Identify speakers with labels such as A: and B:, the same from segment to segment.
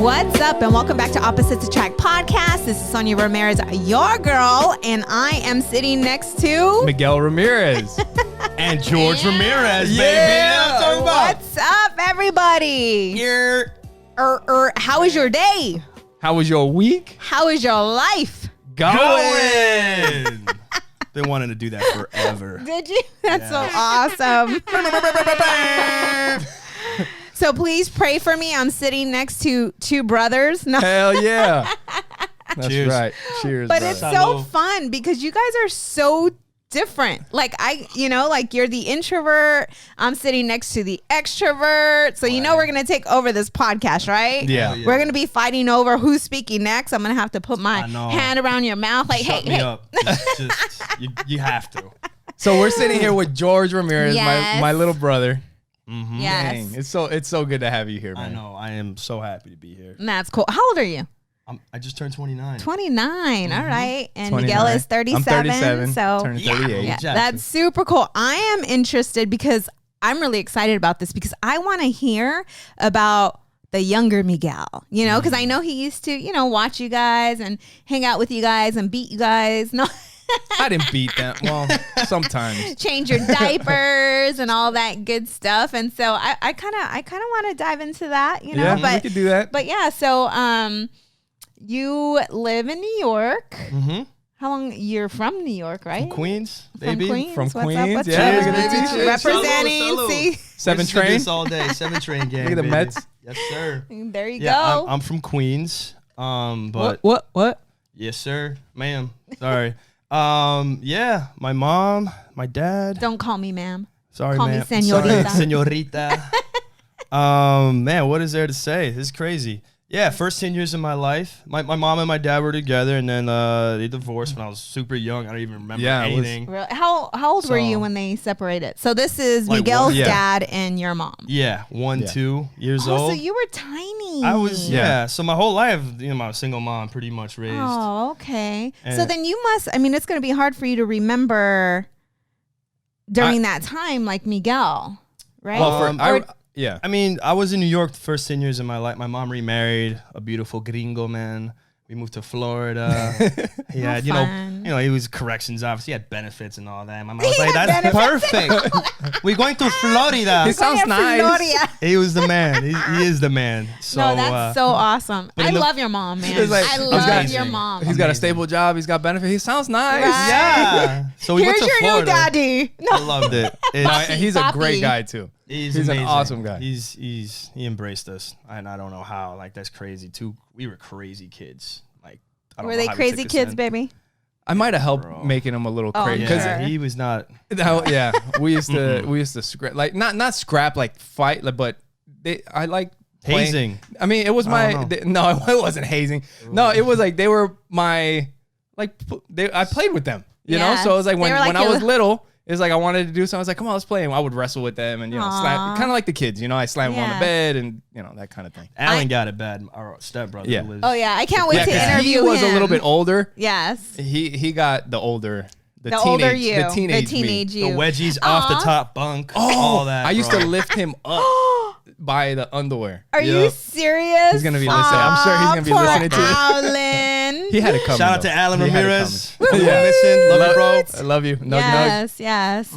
A: What's up, and welcome back to Opposites Attract Podcast. This is Sonja Ramirez, your girl, and I am sitting next to
B: Miguel Ramirez.
C: And George Ramirez, baby.
B: Yeah.
A: What's up, everybody? How was your day?
B: How was your week?
A: How is your life?
C: Going. Been wanting to do that forever.
A: Did you? That's so awesome. So please pray for me. I'm sitting next to two brothers. No.
B: Hell yeah. That's
C: Cheers.
B: right. Cheers,
A: But
B: brother.
A: it's so fun because you guys are so different. Like like you're the introvert. I'm sitting next to the extrovert. So we're going to take over this podcast, right?
B: Yeah.
A: We're going to be fighting over who's speaking next. I'm going to have to put my hand around your mouth like,
C: Shut me
A: hey.
C: up. You have to.
B: So we're sitting here with George Ramirez,
A: Yes.
B: my little brother.
C: Mm-hmm.
A: Yes.
B: Dang, it's so good to have you here, man.
C: I know. I am so happy to be here.
A: That's cool. How old are you?
C: I just turned 29.
A: 29. All right. And
B: 29.
A: Miguel is 37.
B: I'm 37.
A: So
B: Turning 38.
A: yeah,
C: Jackson.
A: that's super cool. I am interested because I'm really excited about this because I want to hear about the younger Miguel, because I know he used to, watch you guys and hang out with you guys and beat you guys. No.
B: I didn't beat them. Well, sometimes.
A: Change your diapers and all that good stuff. And so I kind of want to dive into that,
B: Yeah,
A: but
B: we could do that.
A: But yeah, so you live in New York.
C: Mm-hmm.
A: How long? You're from New York, right?
C: From Queens,
A: From
C: baby.
A: Queens.
B: From
A: What's up?
B: Queens,
A: What's
B: yeah,
A: up?
B: look at the
C: Cheers.
A: Representing.
C: Salud.
A: See,
B: Seven
C: Used to do
B: train.
C: this all day. 7 train gang.
B: Look at the
C: baby.
B: Mets.
C: Yes, sir.
A: there you
C: Yeah,
A: go.
C: I'm from Queens. But
B: What?
C: yes, sir, ma'am. Sorry. Yeah, my mom, my dad.
A: Don't call me ma'am.
C: Sorry,
A: Call me
C: ma'am.
A: señorita.
C: Sorry, señorita. Man, what is there to say? This is crazy. Yeah, first 10 years of my life, my mom and my dad were together, and then they divorced when I was super young. I don't even remember anything.
A: Really? How old were you when they separated? So this is
C: Like
A: Miguel's
C: one-
B: Yeah.
A: dad and your mom.
C: Yeah, 2 years
A: Oh,
C: old.
A: so you were tiny.
C: I was,
B: Yeah.
C: So my whole life, my single mom pretty much raised.
A: Oh, okay. So
C: And-
A: then you must, it's going to be hard for you to remember during that time, like Miguel, right?
B: Well, yeah.
C: I mean, I was in New York the first 10 years of my life. My mom remarried a beautiful gringo man. We moved to Florida. He had,
A: fun.
C: he was corrections officer. He had benefits and all that. My mom was like, "That's perfect. We're going to Florida."
B: He sounds nice.
A: Florida.
C: He was the man. He is the man. So,
A: No, that's so awesome.
C: but
A: I
C: in the-
A: love your mom, man.
B: It's like-
A: I
B: he's
A: love
C: got-
A: your mom.
B: He's got a
C: Amazing.
B: stable job. He's got benefits. He sounds nice.
A: Right.
C: Yeah. So we
A: Here's
C: went to
A: your
C: Florida.
A: new daddy. No.
C: I loved it.
B: No,
C: It's-
B: and he's a
A: Poppy.
B: great guy too.
C: He's
B: an
C: amazing.
B: awesome guy.
C: He embraced us, and I don't know how. Like, that's crazy too. We were crazy kids. Like, I don't
A: Were
C: know
A: they
C: how we
A: crazy
C: took this
A: kids,
C: in.
A: baby?
B: I might have helped
C: Bro.
B: making him a little
A: Oh,
B: crazy
C: Yeah,
A: Sure.
C: he was not.
B: yeah, we used to scrap, like not scrap, like fight, like, but I like playing.
C: Hazing.
B: I mean, it was
C: I
B: my
C: don't
B: no, it wasn't hazing. No, it was like they were my I played with them, you know.
A: Yeah.
B: So it was like
A: They
B: when
A: were like
B: I
A: your-
B: was little, it's like I wanted to do something. I was like, come on, let's play. And I would wrestle with them and
A: Aw.
B: kind of like the kids, I slam them on
A: Yeah.
B: the bed and that kind of thing.
C: Alan got it bad. Our stepbrother.
B: Yeah.
C: Was,
A: Oh yeah, I can't wait
B: Yeah,
A: to
B: 'cause
A: interview
B: he was
A: him.
B: a little bit older.
A: Yes.
B: He got the older. The
A: older
B: teenage,
A: you,
B: the teenage, me.
A: teenage
C: the
A: you.
C: wedgies off the top bunk. all that.
B: I used
C: bro.
B: to lift him up by the underwear.
A: Are you
C: Yep.
A: serious?
B: He's gonna be listening. I'm sure he's gonna be
A: Poor
B: listening to this.
A: Alan.
B: He had it coming.
C: Shout out
B: though.
C: to Alan
B: He had it
C: Ramirez.
B: coming.
C: Yeah. Listen, love you, bro.
B: I love you. Nug, nug.
A: yes, yes.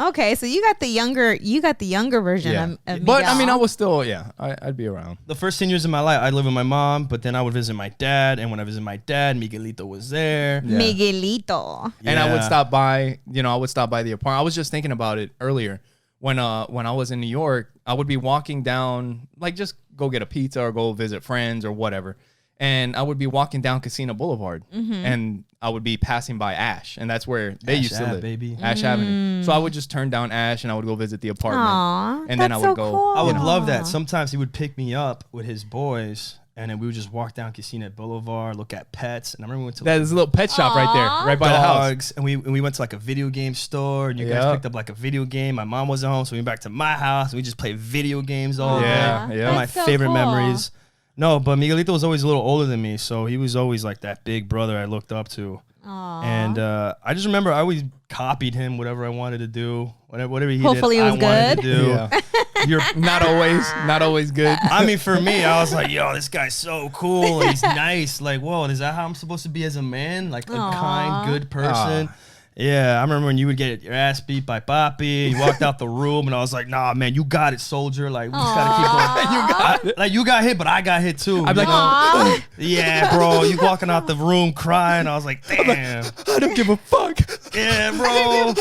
A: Okay, so you got the younger version
B: Yeah.
A: of
B: But I
A: Miguel.
B: mean, I was still, I'd be around.
C: The first 10 years of my life, I lived with my mom, but then I would visit my dad, and when I visited my dad, Miguelito was there.
B: Yeah.
A: Miguelito.
B: And I would
C: Yeah.
B: stop by, I would stop by the apartment. I was just thinking about it earlier. When I was in New York, I would be walking down, like just go get a pizza or go visit friends or whatever. And I would be walking down Casino Boulevard, and I would be passing by Ash, and that's where they
C: Ash
B: used to
C: Ave,
B: live,
C: baby.
B: Ash Avenue. So I would just turn down Ash, and I would go visit the apartment,
A: Aw,
B: and then I
A: that's
B: would
A: so
B: go.
A: cool.
C: I would
A: Aw.
C: love that. Sometimes he would pick me up with his boys, and then we would just walk down Casino Boulevard, look at pets. And I remember we went to
B: There's a little pet shop right there, right by the house.
C: dogs, and we went to like a video game store, and you guys
B: Yep.
C: picked up like a video game. My mom wasn't home, so we went back to my house, and we just played video games all day.
B: Yeah, yeah.
C: One of my
A: That's so
C: favorite
A: cool.
C: memories. No, but Miguelito was always a little older than me, so he was always like that big brother I looked up to.
A: Aw.
C: And I just remember I always copied him, whatever I wanted to do, whatever he
A: Hopefully
C: did,
A: it was
C: I wanted
A: good.
C: to do.
B: Yeah.
C: You're
B: not always good.
C: I mean, for me, I was like, yo, this guy's so cool. He's nice. Like, whoa, is that how I'm supposed to be as a man? Like a kind, good person. Yeah, I remember when you would get your ass beat by Papi. You walked out the room, and I was like, "Nah, man, you got it, soldier. Like, we just gotta keep going. You got it. Like, you got hit, but I got hit too.
B: I'm like,
C: yeah, bro. You walking out the room crying. I was like, damn.
B: I don't give a fuck.
C: Yeah, bro.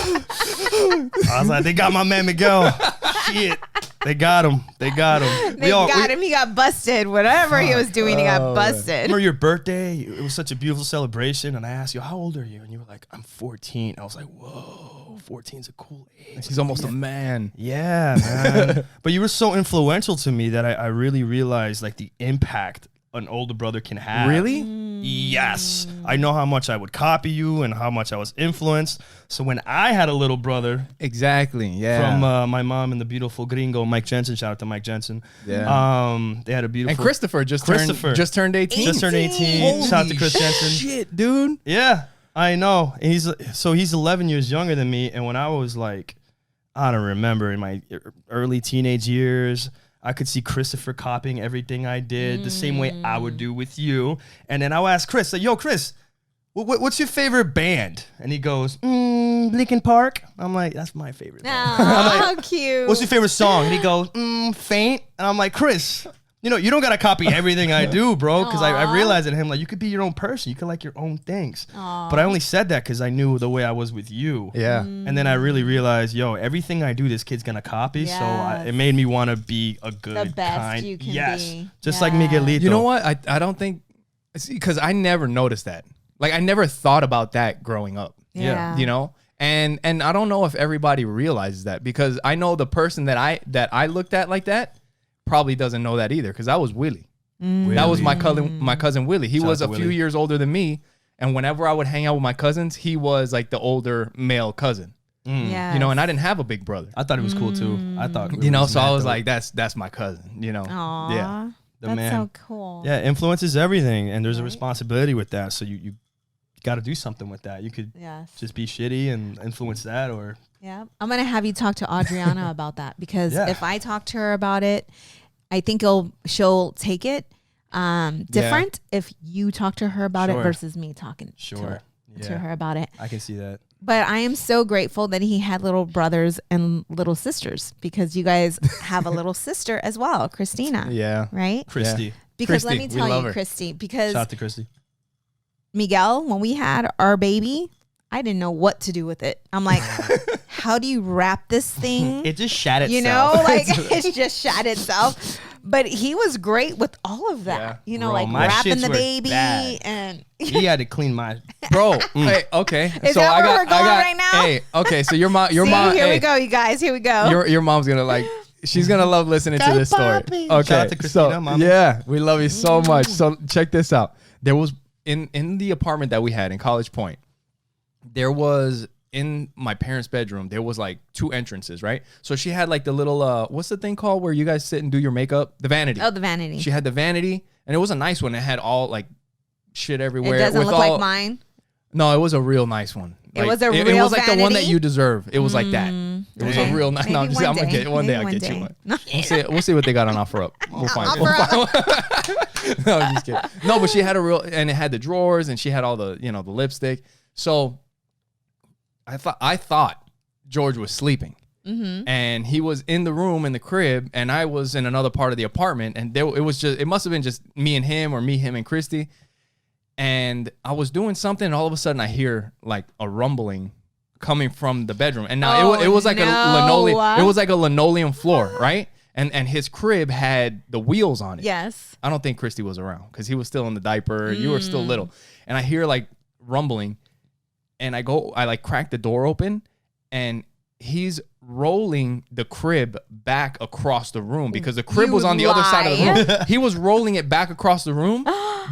C: I was like, they got my man Miguel. Shit. They got him. They got him.
A: They got him. He got busted. Whatever he was doing, he got busted.
C: Remember your birthday? It was such a beautiful celebration. And I asked you, how old are you? And you were like, I'm 14. I was like, whoa, 14's a cool age.
B: He's almost a man.
C: Yeah, man. But you were so influential to me that I really realized like the impact an older brother can have.
B: Really?
C: Yes. I know how much I would copy you and how much I was influenced. So when I had a little brother,
B: exactly, yeah,
C: from my mom and the beautiful gringo Mike Jensen, shout out to Mike Jensen.
B: Yeah.
C: They had a beautiful.
B: And Christopher just turned 18.
C: Just turned 18. Shout out to Chris Jensen.
B: Shit, dude.
C: Yeah, I know. And he's 11 years younger than me. And when I was like, I don't remember, in my early teenage years, I could see Christopher copying everything I did the same way I would do with you. And then I would ask Chris, like, yo, Chris, what's your favorite band? And he goes, Linkin Park. I'm like, that's my favorite band.
A: How cute.
C: What's your favorite song? And he goes, Faint. And I'm like, Chris, you don't got to copy everything I do, bro. Because I realized in him, like, you could be your own person. You could like your own things. But I only said that because I knew the way I was with you.
B: Yeah.
C: And then I really realized, yo, everything I do, this kid's going to copy.
A: Yes.
C: So it made me want to be a good,
A: the best
C: kind.
A: you can be.
C: Just like Miguelito.
B: You know what? I don't think, because I never noticed that. Like, I never thought about that growing up.
A: Yeah.
B: You know? And I don't know if everybody realizes that, because I know the person that I looked at like that probably doesn't know that either, because I was Willie. That was my cousin Willie. He was a few years older than me, and whenever I would hang out with my cousins, he was like the older male cousin.
A: Yeah.
B: You know, and I didn't have a big brother.
C: I thought it was cool too. I thought,
B: so I was like, that's my cousin, you know.
A: Aww.
B: Yeah.
A: That's
C: man.
A: so cool.
C: Yeah, influence is everything, and there's a responsibility with that. So you got to do something with that. You could just be shitty and influence that, or
A: yeah. I'm gonna have you talk to Adriana about that, because if I talk to her about it, I think she'll take it different if you talk to her about it versus me talking to her about it.
C: I can see that.
A: But I am so grateful that he had little brothers and little sisters, because you guys have a little sister as well, Christina.
B: Yeah.
A: Right?
C: Christy.
B: Yeah.
A: Because
B: Christy,
A: let me tell you,
B: her.
A: Christy, because
C: Shout out to Christy.
A: Miguel, when we had our baby, I didn't know what to do with it. I'm like, how do you wrap this thing?
C: It just shat itself.
A: You know, like it just shat itself. But he was great with all of that. You know,
C: Bro,
A: like
C: my
A: wrapping
C: shits
A: the
C: were
A: baby
C: bad.
A: and
C: He had to clean my
B: Bro, hey, okay.
A: Is that where we're going right now?
B: Hey, okay, so your mom
A: here we go, you guys. Here we go.
B: Your mom's gonna she's gonna love listening to this story.
C: Papi.
B: Okay.
C: Shout out to Christina, mama.
B: Yeah, we love you so much. So check this out. There was in the apartment that we had in College Point, there was in my parents' bedroom, there was like 2 entrances, right? So she had like the little what's the thing called where you guys sit and do your makeup? The vanity.
A: Oh, the vanity.
B: She had the vanity, and it was a nice one. It had all like shit everywhere.
A: It doesn't look like mine.
B: No, it was a real nice one.
A: It was a real
B: It was like
A: vanity?
B: the one that you deserve. It was like that. It was a real nice.
A: Maybe
B: No, I'm just,
A: one
B: I'm gonna
A: day.
B: get one day.
A: Maybe
B: I'll get
A: one
B: you
A: day.
B: one. We'll see what they got on offer up. We'll find. No, I'm just kidding. No, but she had a real, and it had the drawers, and she had all the the lipstick. So I thought George was sleeping. And he was in the room in the crib, and I was in another part of the apartment, and it must have been just me and him, or me, him, and Christy. And I was doing something, and all of a sudden I hear like a rumbling coming from the bedroom. And now it was like a linoleum. It was like a linoleum floor, right? And his crib had the wheels on it.
A: Yes.
B: I don't think Christy was around because he was still in the diaper. You were still little. And I hear like rumbling, and I like crack the door open, and he's rolling the crib back across the room because the crib was on the other side of the room. He was rolling it back across the room,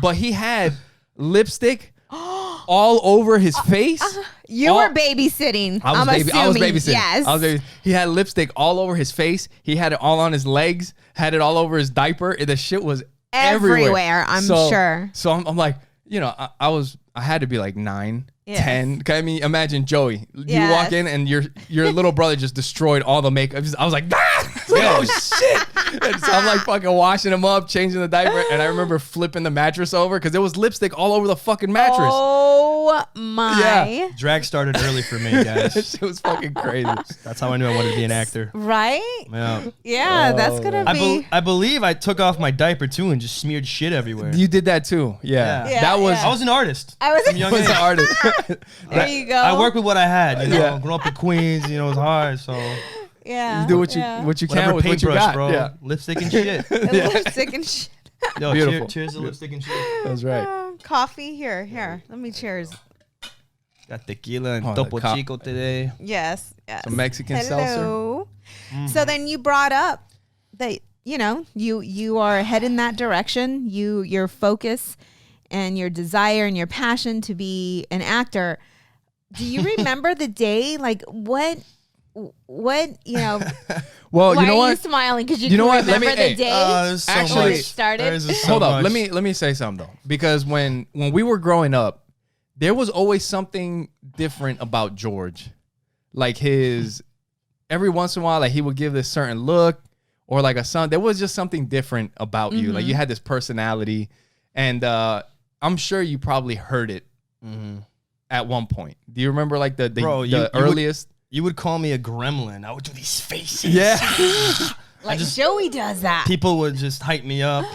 B: but he had lipstick all over his face.
A: You were babysitting.
B: I was babysitting.
A: Yes.
B: He had lipstick all over his face. He had it all on his legs, had it all over his diaper. The shit was everywhere.
A: I'm sure.
B: So I'm like, I had to be like 9, 10. I mean, imagine Joey. You walk in and your little brother just destroyed all the makeup. I was like, ah! like, oh shit. And so I'm like fucking washing him up, changing the diaper. And I remember flipping the mattress over because there was lipstick all over the fucking mattress.
A: Oh my.
B: Yeah.
C: Drag started early for me, guys.
B: It was fucking crazy.
C: That's how I knew I wanted to be an actor.
A: Right?
C: Yeah.
A: Yeah, that's going to be.
C: I believe I took off my diaper too and just smeared shit everywhere.
B: You did that too. Yeah.
A: Yeah,
B: That was.
A: yeah.
C: I was an artist.
A: I was
C: from young age.
B: an artist.
A: There you go.
C: I worked with what I had. You know,
B: Yeah.
C: growing up in Queens, you know, it was hard. So
A: Yeah.
B: You do what you
A: yeah.
B: what you can
C: whatever
B: with what you
C: paintbrush,
B: got.
C: bro.
B: Yeah.
C: Lipstick and shit.
A: Lipstick and shit.
C: Yo,
B: Beautiful.
C: cheers to lipstick and shit.
B: That's right.
A: Coffee here. Let me cheers.
C: Got tequila and
B: Oh,
C: Topo
B: the
C: Chico today.
A: Yes.
B: Some Mexican seltzer.
A: Hello. So then you brought up that you are heading that direction. Your focus and your desire and your passion to be an actor. Do you remember the day? Like what
B: Well,
A: why
B: you know
A: are you
B: what?
A: smiling? Because you
B: You know
A: can
B: what? Let
A: remember
B: me-
A: the day
C: There's so
B: Actually-
A: when it
C: much.
A: started.
C: There's just so
B: Hold up.
C: much.
B: Let me say something though, because when we were growing up, there was always something different about George. Like his every once in a while, like he would give this certain look, or like a son. There was just something different about you. Like you had this personality, and I'm sure you probably heard it at one point. Do you remember like the
C: Bro,
B: earliest?
C: You would call me a gremlin. I would do these faces.
B: Yeah.
A: Like Joey does that.
C: People would just hype me up.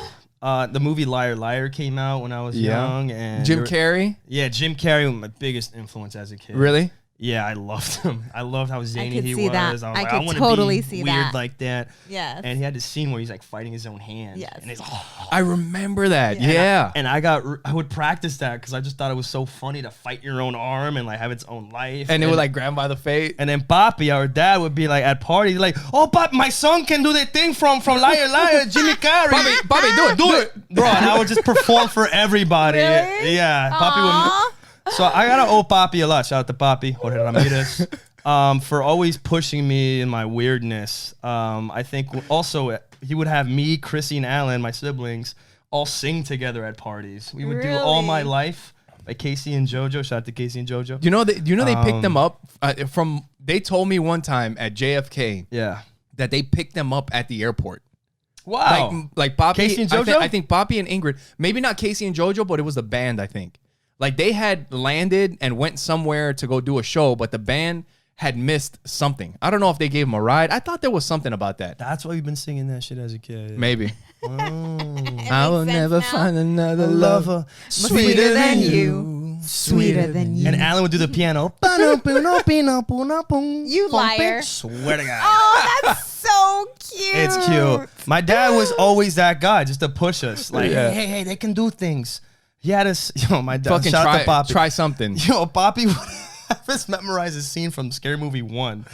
C: The movie Liar Liar came out when I was young, and
B: Jim Carrey.
C: Yeah, Jim Carrey was my biggest influence as a kid.
B: Really?
C: Yeah, I loved him. I loved how zany
A: could
C: he
A: see
C: was.
A: that.
C: I was
A: I
C: like,
A: could
C: I want
A: totally
C: to be
A: see
C: weird
A: that.
C: like that.
A: Yes.
C: And he had this scene where he's like fighting his own hand.
A: Yes.
C: And he's
B: I remember that. Yeah.
C: And I would practice that because I just thought it was so funny to fight your own arm and like have its own life.
B: And it would like grab him by the face.
C: And then Papi, our dad, would be like at parties, like, "Oh, Pop, my son can do the thing from Liar Liar, Jimmy Carrey.
B: Papi, do it.
C: bro." And I would just perform for everybody.
A: Really?
C: Yeah, Papi
A: Aw.
C: would. So I gotta owe Papi a lot. Shout out to Papi, Jorge Ramirez, for always pushing me in my weirdness. I think also he would have me, Chrissy, and Alan, my siblings, all sing together at parties. We would do All My
A: Really?
C: Life by Casey and JoJo. Shout out to Casey and JoJo.
B: You know they picked them up from. They told me one time at JFK
C: Yeah.
B: that they picked them up at the airport.
C: Wow.
B: Like Poppy,
C: Casey and JoJo?
B: I think Poppy and Ingrid. Maybe not Casey and JoJo, but it was the band. I think. Like they had landed and went somewhere to go do a show, but the band had missed something. I don't know if they gave them a ride. I thought there was something about that.
C: That's why you've been singing that shit as a kid.
B: Maybe.
A: It
B: I will
A: makes sense
B: never
A: now.
B: find another
C: lover
B: lover
A: Sweeter than you. Sweeter than you.
C: And Alan would do the piano.
A: You liar.
C: Swear to God.
A: Oh, that's so cute.
C: It's cute. My dad was always that guy, just to push us. Like,
B: Yeah.
C: hey, they can do things. He had us, my dad.
B: Fucking
C: shout out to Poppy.
B: try something.
C: Yo, Poppy would have us memorize a scene from Scary Movie 1.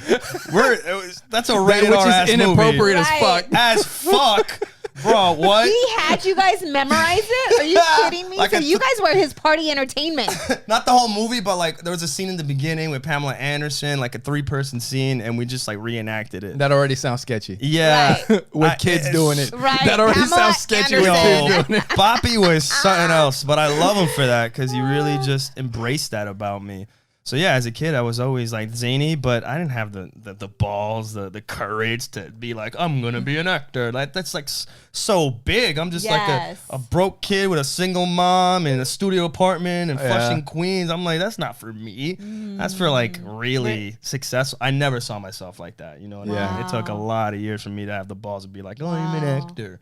C: That's a rated
B: Which
C: R ass
B: is inappropriate as
A: Right.
B: fuck.
C: As fuck. Bro, what?
A: He had you guys memorize it? Are you
C: Yeah.
A: kidding me?
C: Like
A: So
C: a-
A: you guys were his party entertainment.
C: Not the whole movie, but like there was a scene in the beginning with Pamela Anderson, like a 3-person scene, and we just like reenacted it.
B: That already sounds sketchy.
C: Yeah.
A: Right.
B: With kids doing it.
A: Right.
B: That already
A: Pamela
B: sounds sketchy with
A: Anderson.
B: kids doing it.
C: Poppy was something else, but I love him for that because he really just embraced that about me. So yeah, as a kid, I was always like zany, but I didn't have the balls, the courage to be like, I'm gonna be an actor. Like that's like so big. I'm just
A: Yes.
C: like a broke kid with a single mom in a studio apartment in
B: Yeah.
C: Flushing, Queens. I'm like, that's not for me. That's for like really successful. I never saw myself like that. You know what I mean? It took a lot of years for me to have the balls to be like, oh, I'm an actor.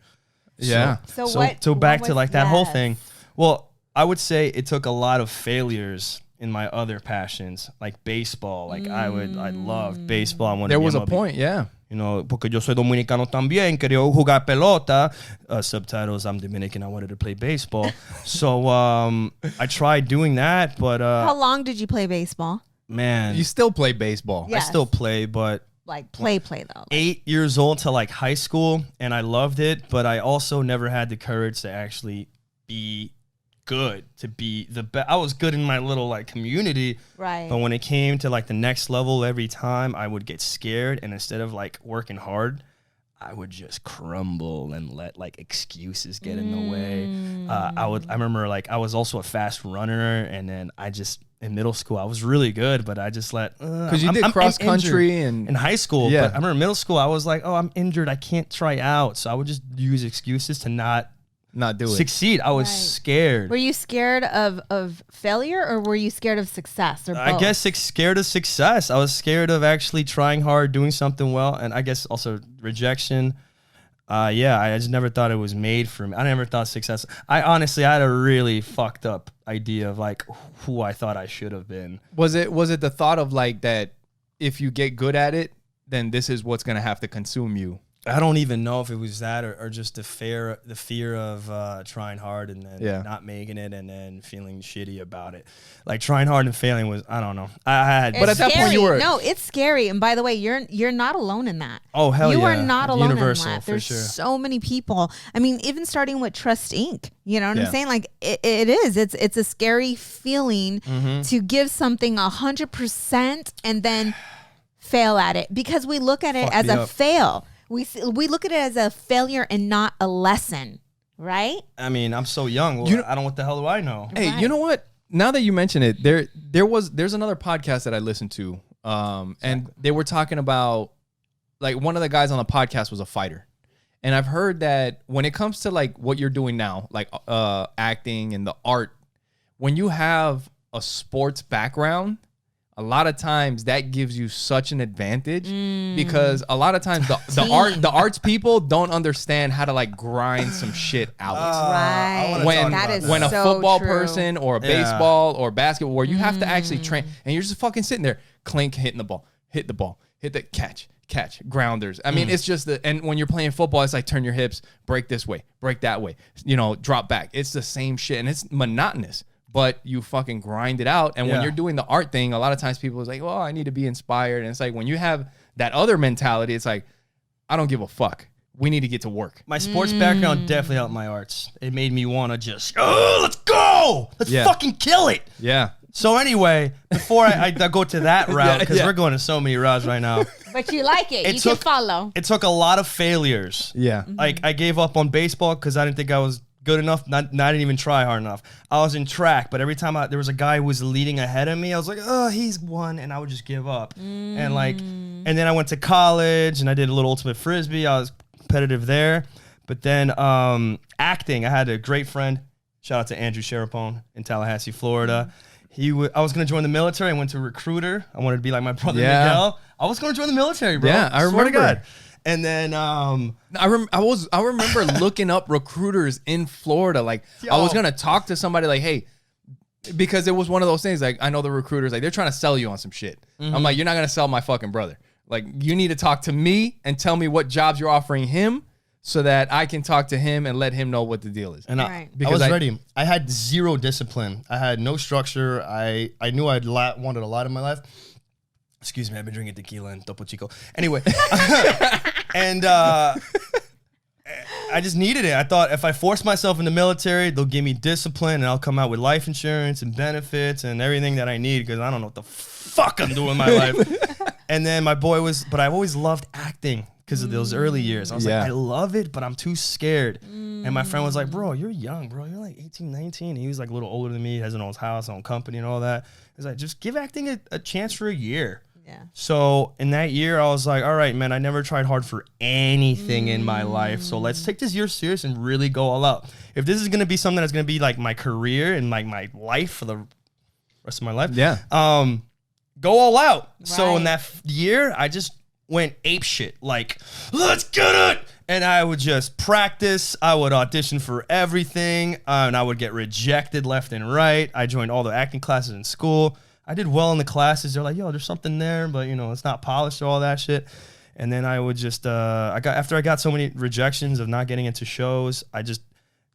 B: Yeah.
A: So what?
C: So back
A: what
C: to
A: was
C: like that whole
A: that?
C: thing. Well, I would say it took a lot of failures in my other passions, like baseball. Like I loved baseball. I wanted
B: There
C: to be
B: was a
C: MLB.
B: point, yeah.
C: You know, porque yo soy dominicano también, quería jugar pelota. Subtitles, I'm Dominican, I wanted to play baseball. So I tried doing that, but
A: How long did you play baseball?
C: man,
B: You still play baseball.
A: Yeah.
C: I still play, but
A: Like play though.
C: 8 years old to like high school, and I loved it, but I also never had the courage to actually be good, to be the best. I was good in my little like community,
A: Right.
C: but when it came to like the next level, every time I would get scared, and instead of like working hard, I would just crumble and let like excuses get in the way. I remember like I was also a fast runner, and then I just in middle school. I was really good, but I just
B: because you did cross country and
C: in high school.
B: Yeah.
C: But I remember middle school, I was like, oh, I'm injured. I can't try out. So I would just use excuses to not
B: do it.
C: Succeed. I was scared.
A: Were you scared of failure, or were you scared of success, or both?
C: I guess scared of success. I was scared of actually trying hard, doing something well, and I guess also rejection. I just never thought it was made for me. I never thought success. I had a really fucked up idea of like who I thought I should have been.
B: Was it the thought of like that if you get good at it, then this is what's gonna have to consume you?
C: I don't even know if it was that or just the fear of trying hard and then not making it and then feeling shitty about it. Like trying hard and failing was, I don't know.
B: But at that point you were.
A: No, it's scary. And by the way, you're not alone in that.
C: Oh, hell
A: you
C: yeah.
A: are not alone
C: Universal,
A: in that.
C: for
A: There's
C: sure.
A: so many people. I mean, even starting with Trust Inc. You know what I'm saying? Like it is. It's a scary feeling to give something 100% and then fail at it, because we look at it as a fail. We look at it as a failure and not a lesson, right?
C: I mean, I'm so young. Well, I don't. What the hell do I know?
B: Hey, you know what? Now that you mention it, there's another podcast that I listened to, and they were talking about, like, one of the guys on the podcast was a fighter, and I've heard that when it comes to like what you're doing now, like acting and the art, when you have a sports background, a lot of times that gives you such an advantage because a lot of times the arts people don't understand how to like grind some shit out.
A: Right.
B: When a football
A: true.
B: person or a baseball or basketball, where you have to actually train and you're just fucking sitting there, clink, hitting the ball, hit the catch, grounders. I mean, it's just and when you're playing football, it's like turn your hips, break this way, break that way, drop back. It's the same shit and it's monotonous. But you fucking grind it out. And when you're doing the art thing, a lot of times people is like, well, I need to be inspired. And it's like, when you have that other mentality, it's like, I don't give a fuck. We need to get to work.
C: My sports background definitely helped my arts. It made me want to just, let's go. Let's fucking kill it.
B: Yeah.
C: So anyway, before I go to that route, because we're going to so many routes right now.
A: But you like it. You can follow.
C: It took a lot of failures.
B: Yeah.
C: Like I gave up on baseball because I didn't think I was good enough, not didn't even try hard enough. I was in track, but every time there was a guy who was leading ahead of me, I was like, oh, he's won, and I would just give up. And then I went to college and I did a little ultimate frisbee. I was competitive there. But then acting, I had a great friend. Shout out to Andrew Sherapone in Tallahassee, Florida. I was going to join the military. I went to a recruiter. I wanted to be like my brother Miguel. I was going to join the military, bro.
B: Yeah, I remember.
C: Swear to God. And then
B: I remember looking up recruiters in Florida. Like I was gonna talk to somebody like, hey, because it was one of those things. Like I know the recruiters, like they're trying to sell you on some shit. I'm like, you're not gonna sell my fucking brother. Like you need to talk to me and tell me what jobs you're offering him, so that I can talk to him and let him know what the deal is.
C: And I was ready. I had zero discipline. I had no structure. I knew wanted a lot in my life. Excuse me, I've been drinking tequila and Topo Chico. Anyway, and I just needed it. I thought if I force myself in the military, they'll give me discipline and I'll come out with life insurance and benefits and everything that I need because I don't know what the fuck I'm doing in my life. And then but I've always loved acting because of those early years. I was like, I love it, but I'm too scared. And my friend was like, bro, you're young, bro. You're like 18, 19. He was like a little older than me. He has an old house, own company and all that. He's like, just give acting a chance for a year.
A: Yeah.
C: So in that year, I was like, all right, man, I never tried hard for anything in my life. So let's take this year serious and really go all out. If this is going to be something that's going to be like my career and like my life for the rest of my life, go all out. Right. So in that year, I just went ape shit. Like, let's get it. And I would just practice. I would audition for everything. And I would get rejected left and right. I joined all the acting classes in school. I did well in the classes. They're like, yo, there's something there, but it's not polished or all that shit. And then I would just, after I got so many rejections of not getting into shows, I just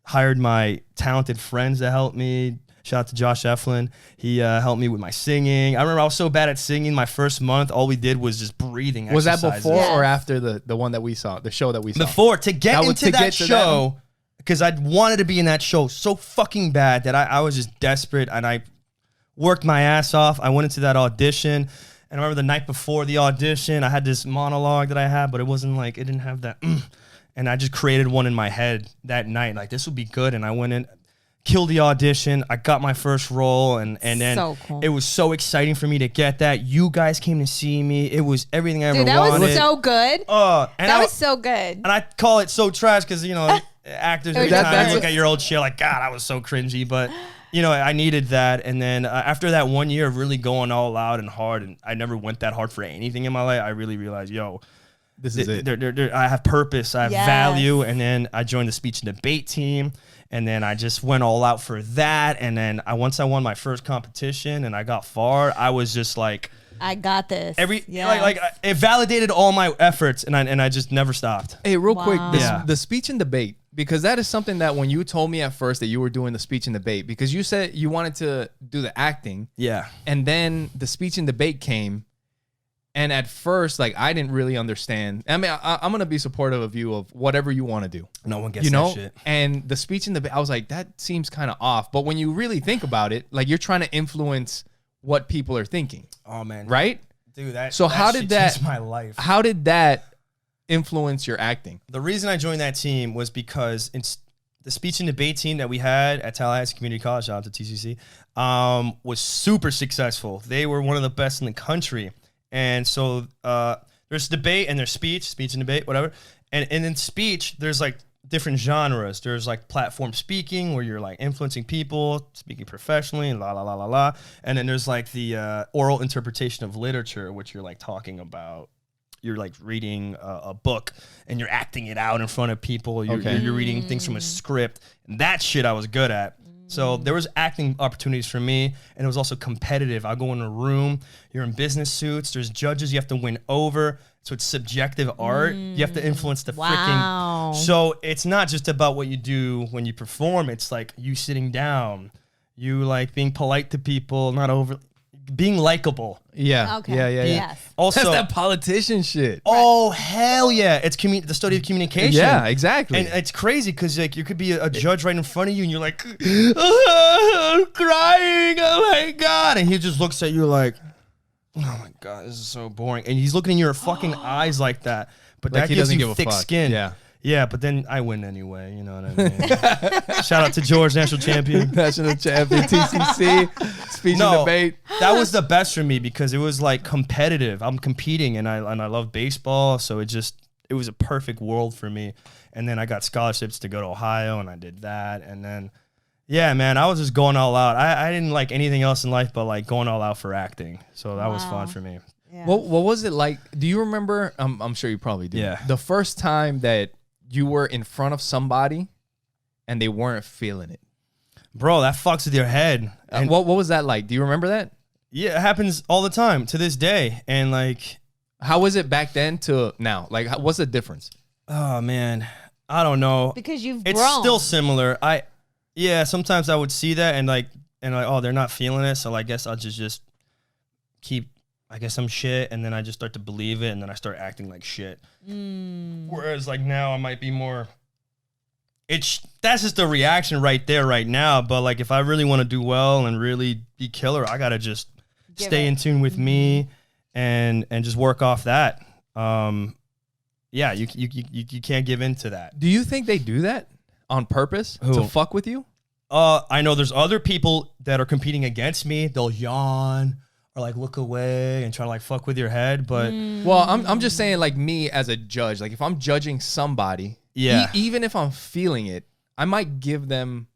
C: hired my talented friends to help me. Shout out to Josh Eflin. He helped me with my singing. I remember I was so bad at singing my first month. All we did was just breathing
B: exercises. Was that before or after the one that we saw, the show that we saw?
C: Before, to get into that show, because I wanted to be in that show so fucking bad that I was just desperate and I worked my ass off. I went into that audition, and I remember the night before the audition, I had this monologue that I had, but it wasn't like, it didn't have that, and I just created one in my head that night, like, this would be good, and I went in, killed the audition. I got my first role, and then
A: So cool.
C: it was so exciting for me to get that. You guys came to see me. It was everything I ever
A: Dude, that
C: wanted.
A: was so good.
C: And
A: That was so good.
C: And I call it so trash because, you know, actors every
A: That-
C: time
A: that's-
C: you look at your old shit like, God, I was so cringy. But, you know, I needed that. And then after that 1 year of really going all out and hard, and I never went that hard for anything in my life, I really realized, yo,
B: This is it.
C: I have purpose, I have
A: Yes.
C: value. And then I joined the speech and debate team. And then I just went all out for that. And then once I won my first competition and I got far, I was just like,
A: I got this.
C: it validated all my efforts, and I just never stopped.
B: Hey, real quick,
A: Wow.
B: the speech and debate, because that is something that when you told me at first that you were doing the speech and debate, because you said you wanted to do the acting,
C: Yeah.
B: and then the speech and debate came, and at first, like, I didn't really understand. I mean, I'm gonna be supportive of you of whatever you want to do.
C: No one gets
B: You know,
C: that shit.
B: and the speech and debate, I was like, that seems kind of off. But when you really think about it, like, you're trying to influence what people are thinking,
C: Oh man,
B: right?
C: dude. That
B: So how
C: shit
B: did that-
C: changed my life?
B: How did that influence your acting?
C: The reason I joined that team was because it's the speech and debate team that we had at Tallahassee Community College, shout out to TCC, was super successful. They were one of the best in the country. And so there's debate and there's speech and debate, whatever. And in speech, there's like different genres. There's like platform speaking where you're like influencing people, speaking professionally, and la la la la la. And then there's like the oral interpretation of literature, which you're like talking about. You're like reading a book and you're acting it out in front of people. You're reading things from a script. And that shit I was good at. So there was acting opportunities for me, and it was also competitive. I go in a room, you're in business suits, there's judges you have to win over. So it's subjective art. You have to influence the
A: Wow.
C: freaking. So it's not just about what you do when you perform. It's like you sitting down, you like being polite to people, not over, being likable.
B: Yeah.
A: Okay.
B: Yeah.
A: Yes.
C: Also,
B: That's that politician shit.
C: oh hell yeah, it's the study of communication.
B: Yeah, exactly.
C: And it's crazy because like you could be a judge right in front of you, and you're like, I'm crying, oh my god, and he just looks at you like, oh my god, this is so boring, and he's looking in your fucking eyes like that. But
B: Like
C: that
B: he
C: gives
B: doesn't
C: you
B: give a
C: thick
B: fuck.
C: skin.
B: Yeah.
C: Yeah, but then I win anyway. You know what I mean? Shout out to George, national champion.
B: National champion, TCC, speech and debate.
C: That was the best for me because it was like competitive. I'm competing, and I love baseball, so it was a perfect world for me. And then I got scholarships to go to Ohio, and I did that. And then, yeah, man, I was just going all out. I didn't like anything else in life but like going all out for acting. So that was fun for me.
A: Yeah.
B: What was it like? Do you remember? I'm sure you probably do.
C: Yeah.
B: The first time that you were in front of somebody and they weren't feeling it.
C: Bro, that fucks with your head. And
B: What was that like? Do you remember that?
C: yeah, it happens all the time to this day. And like,
B: How was it back then to now? Like, what's the difference?
C: oh man, I don't know.
A: Because you've
C: It's
A: grown.
C: still similar. Sometimes I would see that and like, oh, they're not feeling it. So I guess I'll just keep, I guess I'm shit. And then I just start to believe it. And then I start acting like shit. Whereas like now I might be more, that's just the reaction right there, right now. But like, if I really want to do well and really be killer, I got to just stay in tune with me and just work off that. Yeah, you can't give in to that.
B: Do you think they do that on purpose
C: Who?
B: to fuck with you?
C: I know there's other people that are competing against me. They'll yawn or like look away and try to like fuck with your head. But
B: Well, I'm just saying, like, me as a judge, like if I'm judging somebody,
C: Yeah.
B: even if I'm feeling it, I might give them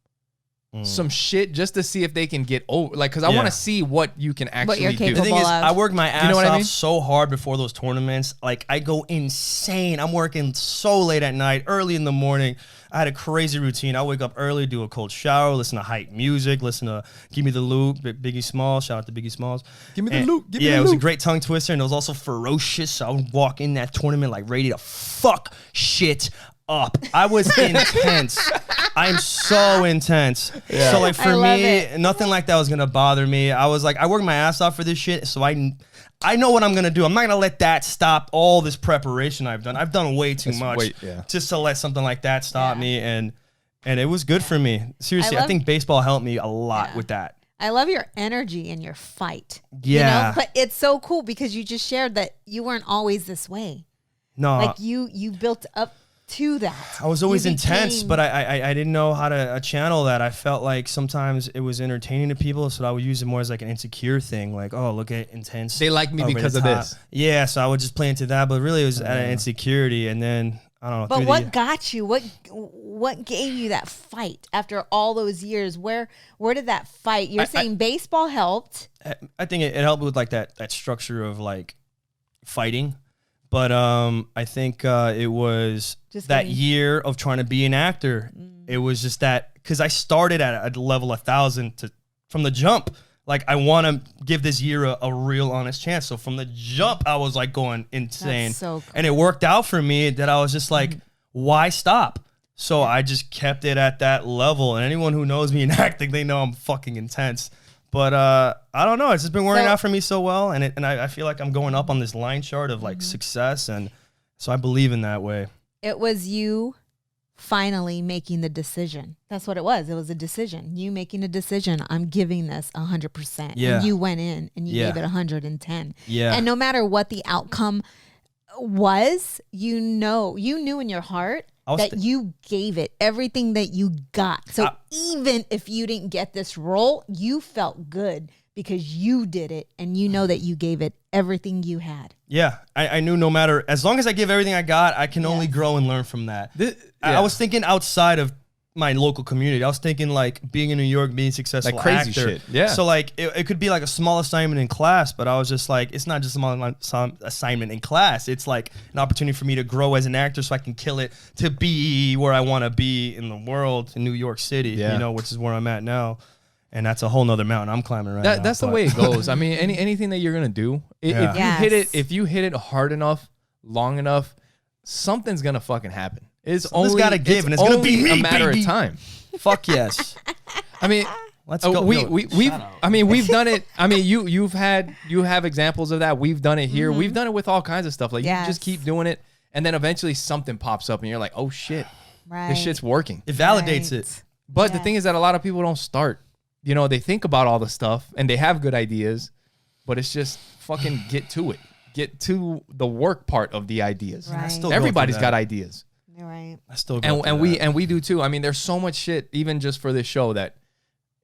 B: some shit just to see if they can get over, like, because I want to see what you can actually
A: you're
B: do.
C: the
A: capable
C: thing is,
A: of.
C: I work my ass
B: know what I
C: off
B: mean?
C: so hard before those tournaments. Like I go insane. I'm working so late at night, early in the morning. I had a crazy routine. I wake up early, do a cold shower, listen to hype music, listen to Give Me the Loop, Biggie Smalls. Shout out to Biggie Smalls.
B: Give me the
C: And-
B: loop. Give me
C: yeah,
B: the
C: it was a
B: loop.
C: great tongue twister, and it was also ferocious. So I would walk in that tournament like ready to fuck shit up. I was intense. I am so intense. So like for
A: I love
C: me,
A: it.
C: nothing like that was gonna bother me. I was like, I worked my ass off for this shit, so I know what I'm gonna do. I'm not gonna let that stop all this preparation I've done. I've done way too much just to let something like that stop me, and it was good for me. Seriously, I think baseball helped me a lot with that.
A: I love your energy in your fight.
C: Yeah.
A: You know? But it's so cool because you just shared that you weren't always this way.
C: No,
A: Like you built up to that?
C: I was always
A: You
C: intense,
A: became-
C: but I didn't know how to channel that. I felt like sometimes it was entertaining to people, so I would use it more as like an insecure thing. Like, oh, look at intense.
B: They like me
C: over
B: because
C: the
B: of
C: top.
B: this.
C: Yeah, so I would just play into that, but really it was out of insecurity. And then, I don't know.
A: But what got you? What gave you that fight after all those years? Where did that fight? You're saying baseball helped.
C: I think it helped with like that structure of like fighting. But I think it was
A: Just
C: that
A: getting-
C: year of trying to be an actor. It was just that because I started at a level 1,000 from the jump. Like, I want to give this year a real honest chance. So from the jump, I was like going insane.
A: That's so cool.
C: And it worked out for me that I was just like, why stop? So I just kept it at that level. And anyone who knows me in acting, they know I'm fucking intense. But I don't know. It's just been working out for me so well. And I feel like I'm going up on this line chart of like success. And so I believe in that way.
A: It was you finally making the decision. That's what it was. It was a decision. You making a decision. I'm giving this 100%.
C: Yeah.
A: And you went in and you
C: Yeah.
A: gave it 110.
C: Yeah.
A: And no matter what the outcome was, you knew in your heart that you gave it everything that you got. So even if you didn't get this role, you felt good because you did it and you know that you gave it everything you had.
C: Yeah, I knew no matter, as long as I give everything I got, I can only grow and learn from that. I was thinking outside of my local community. I was thinking like being in New York, being successful,
B: Like crazy
C: actor.
B: shit. Yeah.
C: So like it could be like a small assignment in class, but I was just like, it's not just a small assignment in class. It's like an opportunity for me to grow as an actor, so I can kill it to be where I want to be in the world, in New York City.
B: Yeah.
C: You know, which is where I'm at now. And that's a whole nother mountain I'm climbing right now.
B: That's the way it goes. I mean, anything that you're gonna do, if you hit it hard enough, long enough, something's gonna fucking happen. It's
C: Something's
B: only
C: gotta give, and it's gonna be
B: only
C: me,
B: a matter
C: baby.
B: of time.
C: Fuck yes.
B: I mean,
C: Let's go.
B: we've done it. I mean, you have examples of that. We've done it here. We've done it with all kinds of stuff. Like you just keep doing it, and then eventually something pops up, and you're like, oh shit, this shit's working.
C: It validates it.
B: But the thing is that a lot of people don't start. You know, they think about all the stuff and they have good ideas, but it's just fucking get to it. Get to the work part of the ideas.
A: Right.
C: Still go
B: Everybody's
C: through
B: got
C: that.
A: You're
B: ideas.
A: right.
C: I still go
B: And
C: through that.
B: we do too. I mean, there's so much shit, even just for this show, that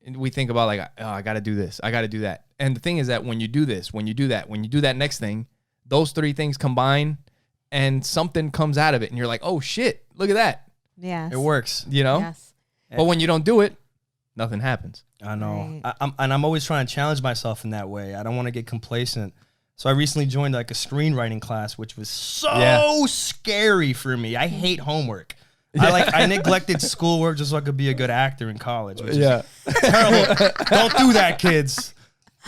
B: we think about like, oh, I got to do this. I got to do that. And the thing is that when you do this, when you do that, when you do that next thing, those three things combine and something comes out of it. And you're like, oh shit, look at that.
A: Yes.
C: It works.
B: You know?
A: Yes.
B: But when you don't do it, nothing happens.
C: I know.
A: Right.
C: I'm always trying to challenge myself in that way. I don't want to get complacent. So I recently joined like a screenwriting class, which was so scary for me. I hate homework. I neglected schoolwork just so I could be a good actor in college, which is terrible. Don't do that, kids.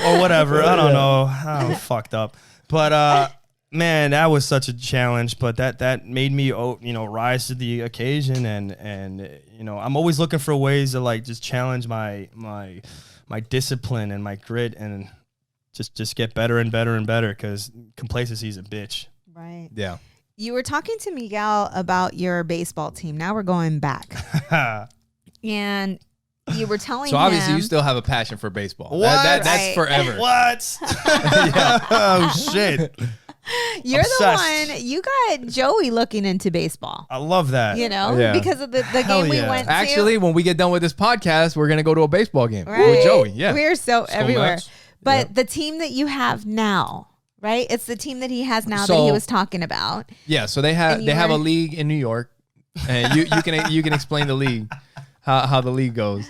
C: Or whatever. I don't know. I'm fucked up. But man, that was such a challenge. But that made me rise to the occasion, and I'm always looking for ways to like just challenge my discipline and my grit, and just get better and better and better, because complacency is a bitch.
A: Right.
B: Yeah.
A: You were talking to Miguel about your baseball team. Now we're going back. And you were telling
B: So obviously
A: him,
B: you still have a passion for baseball.
C: What?
B: That's
A: Right.
B: forever.
C: What? Oh shit!
A: you're
C: Obsessed.
A: the one, you got Joey looking into baseball,
C: I love that.
A: you know,
B: Yeah.
A: because of the
C: Hell
A: game we
C: yeah.
A: went to.
B: Actually, when we get done with this podcast, we're gonna go to a baseball game
A: Right?
B: with Joey. Yeah.
A: We're so everywhere.
C: match.
A: But the team that you have now, right? It's the team that he has now that
B: So-
A: he was talking about.
B: Yeah. So they have
A: And you
B: a
A: were-
B: league in New York, and you can explain the league, how the league goes.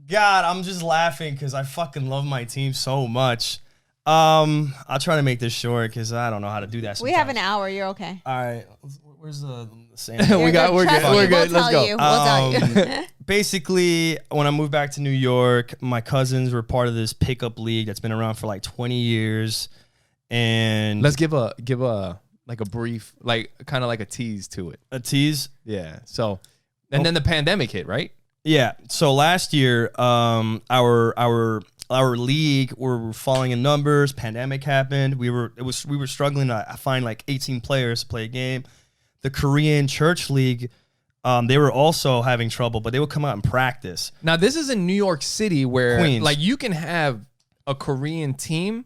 C: God, I'm just laughing because I fucking love my team so much. I'll try to make this short because I don't know how to do that.
A: We have
C: sometimes.
A: an hour. You're okay.
C: All right. Where's the same?
B: We're good.
A: Trust me,
B: We're good.
A: We'll
B: Let's
A: tell
B: go.
A: you. We'll tell you.
C: Basically, when I moved back to New York, my cousins were part of this pickup league that's been around for like 20 years. And
B: Let's give a like a brief, like kind of like a tease to it.
C: a tease.
B: Yeah. So, and then the pandemic hit, right?
C: Yeah. So last year, our league were falling in numbers. Pandemic happened. We were struggling to find like 18 players to play a game. The Korean Church League, they were also having trouble, but they would come out and practice.
B: Now this is in New York City, where
C: Queens.
B: like you can have a Korean team,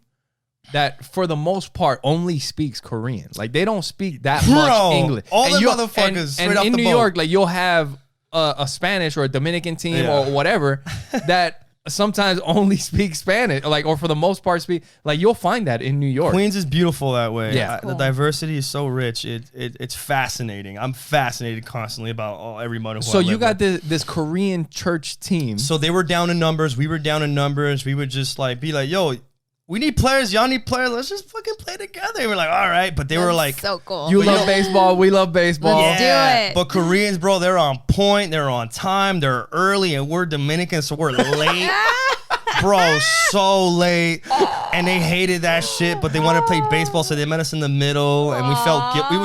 B: that for the most part only speaks Korean. Like they don't speak that much English.
C: All the motherfuckers straight off
B: in
C: the
B: New
C: boat.
B: York, like you'll have a Spanish or a Dominican team or whatever that sometimes only speak Spanish, like, or for the most part speak, like you'll find that in New York.
C: Queens is beautiful that way.
B: Yeah.
C: The diversity is so rich. It's fascinating. I'm fascinated constantly about everybody.
B: So you got this Korean church team.
C: So they were down in numbers. We were down in numbers. We would just like be like, yo, we need players. Y'all need players. Let's just fucking play together. And we're like, all right. But they were like,
A: so cool.
B: You love baseball. We love baseball.
A: Let's do it.
C: But Koreans, bro, they're on point. They're on time. They're early. And we're Dominican, so we're late. Bro, so late. And they hated that shit, but they wanted to play baseball, so they met us in the middle. And we felt guilty.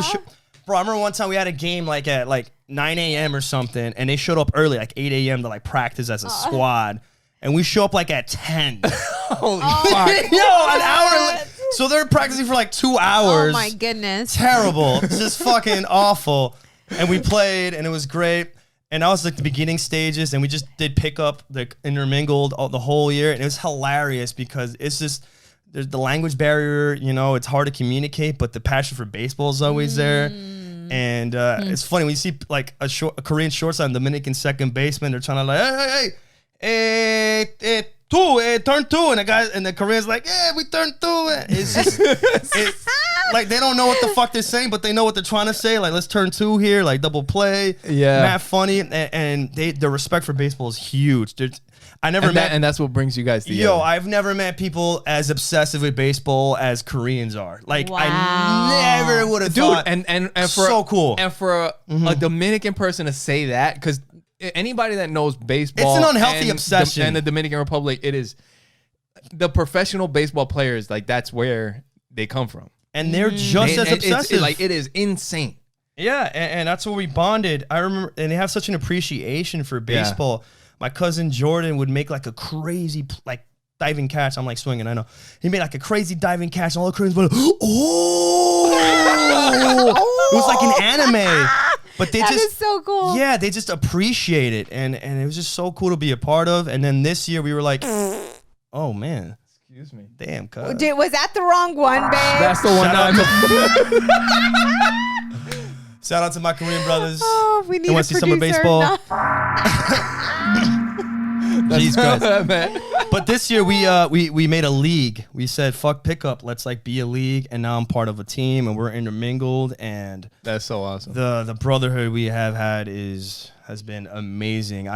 C: Bro, I remember one time we had a game like at like 9 a.m. or something. And they showed up early, like 8 a.m. to like practice as a squad. And we show up like at 10.
B: Holy fuck.
C: Yo, an hour. So they're practicing for like 2 hours.
A: Oh my goodness.
C: Terrible. It's just fucking awful. And we played and it was great. And that was like the beginning stages. And we just did pick up, like intermingled the whole year. And it was hilarious because it's just, there's the language barrier, you know, it's hard to communicate, but the passion for baseball is always there. And it's funny when you see like a Korean shortstop and Dominican second baseman, they're trying to like, hey, turn two, and the Korean's like, yeah, we turned two. It's just, it's like they don't know what the fuck they're saying, but they know what they're trying to say. Like, let's turn two here, like double play.
B: Yeah,
C: not funny, and their respect for baseball is huge. I never met,
B: and that's what brings you guys together.
C: Yo, I've never met people as obsessive with baseball as Koreans are. Like, I never would have thought.
B: And for
C: so cool,
B: and for a Dominican person to say that, because anybody that knows baseball,
C: it's an unhealthy obsession.
B: And the Dominican Republic, it is the professional baseball players. Like that's where they come from,
C: and they're just as obsessive.
B: Like it is insane.
C: Yeah, and that's where we bonded. I remember, and they have such an appreciation for baseball. Yeah. My cousin Jordan would make like a crazy like diving catch. I'm like swinging, I know. He made like a crazy diving catch, and all the Koreans went, oh! It was like an anime. But they
A: that is so cool.
C: Yeah, they just appreciate it, and it was just so cool to be a part of. And then this year we were like, oh man,
B: excuse me,
C: damn, cuz.
A: Was that the wrong one, babe?
B: That's the one.
C: Shout out to my Korean brothers.
A: Oh, we need
C: want to see summer baseball.
A: No.
C: Jeez, man. But this year we made a league. We said fuck pickup, let's like be a league, and now I'm part of a team and we're intermingled, and
B: that's so awesome.
C: The brotherhood we have had has been amazing.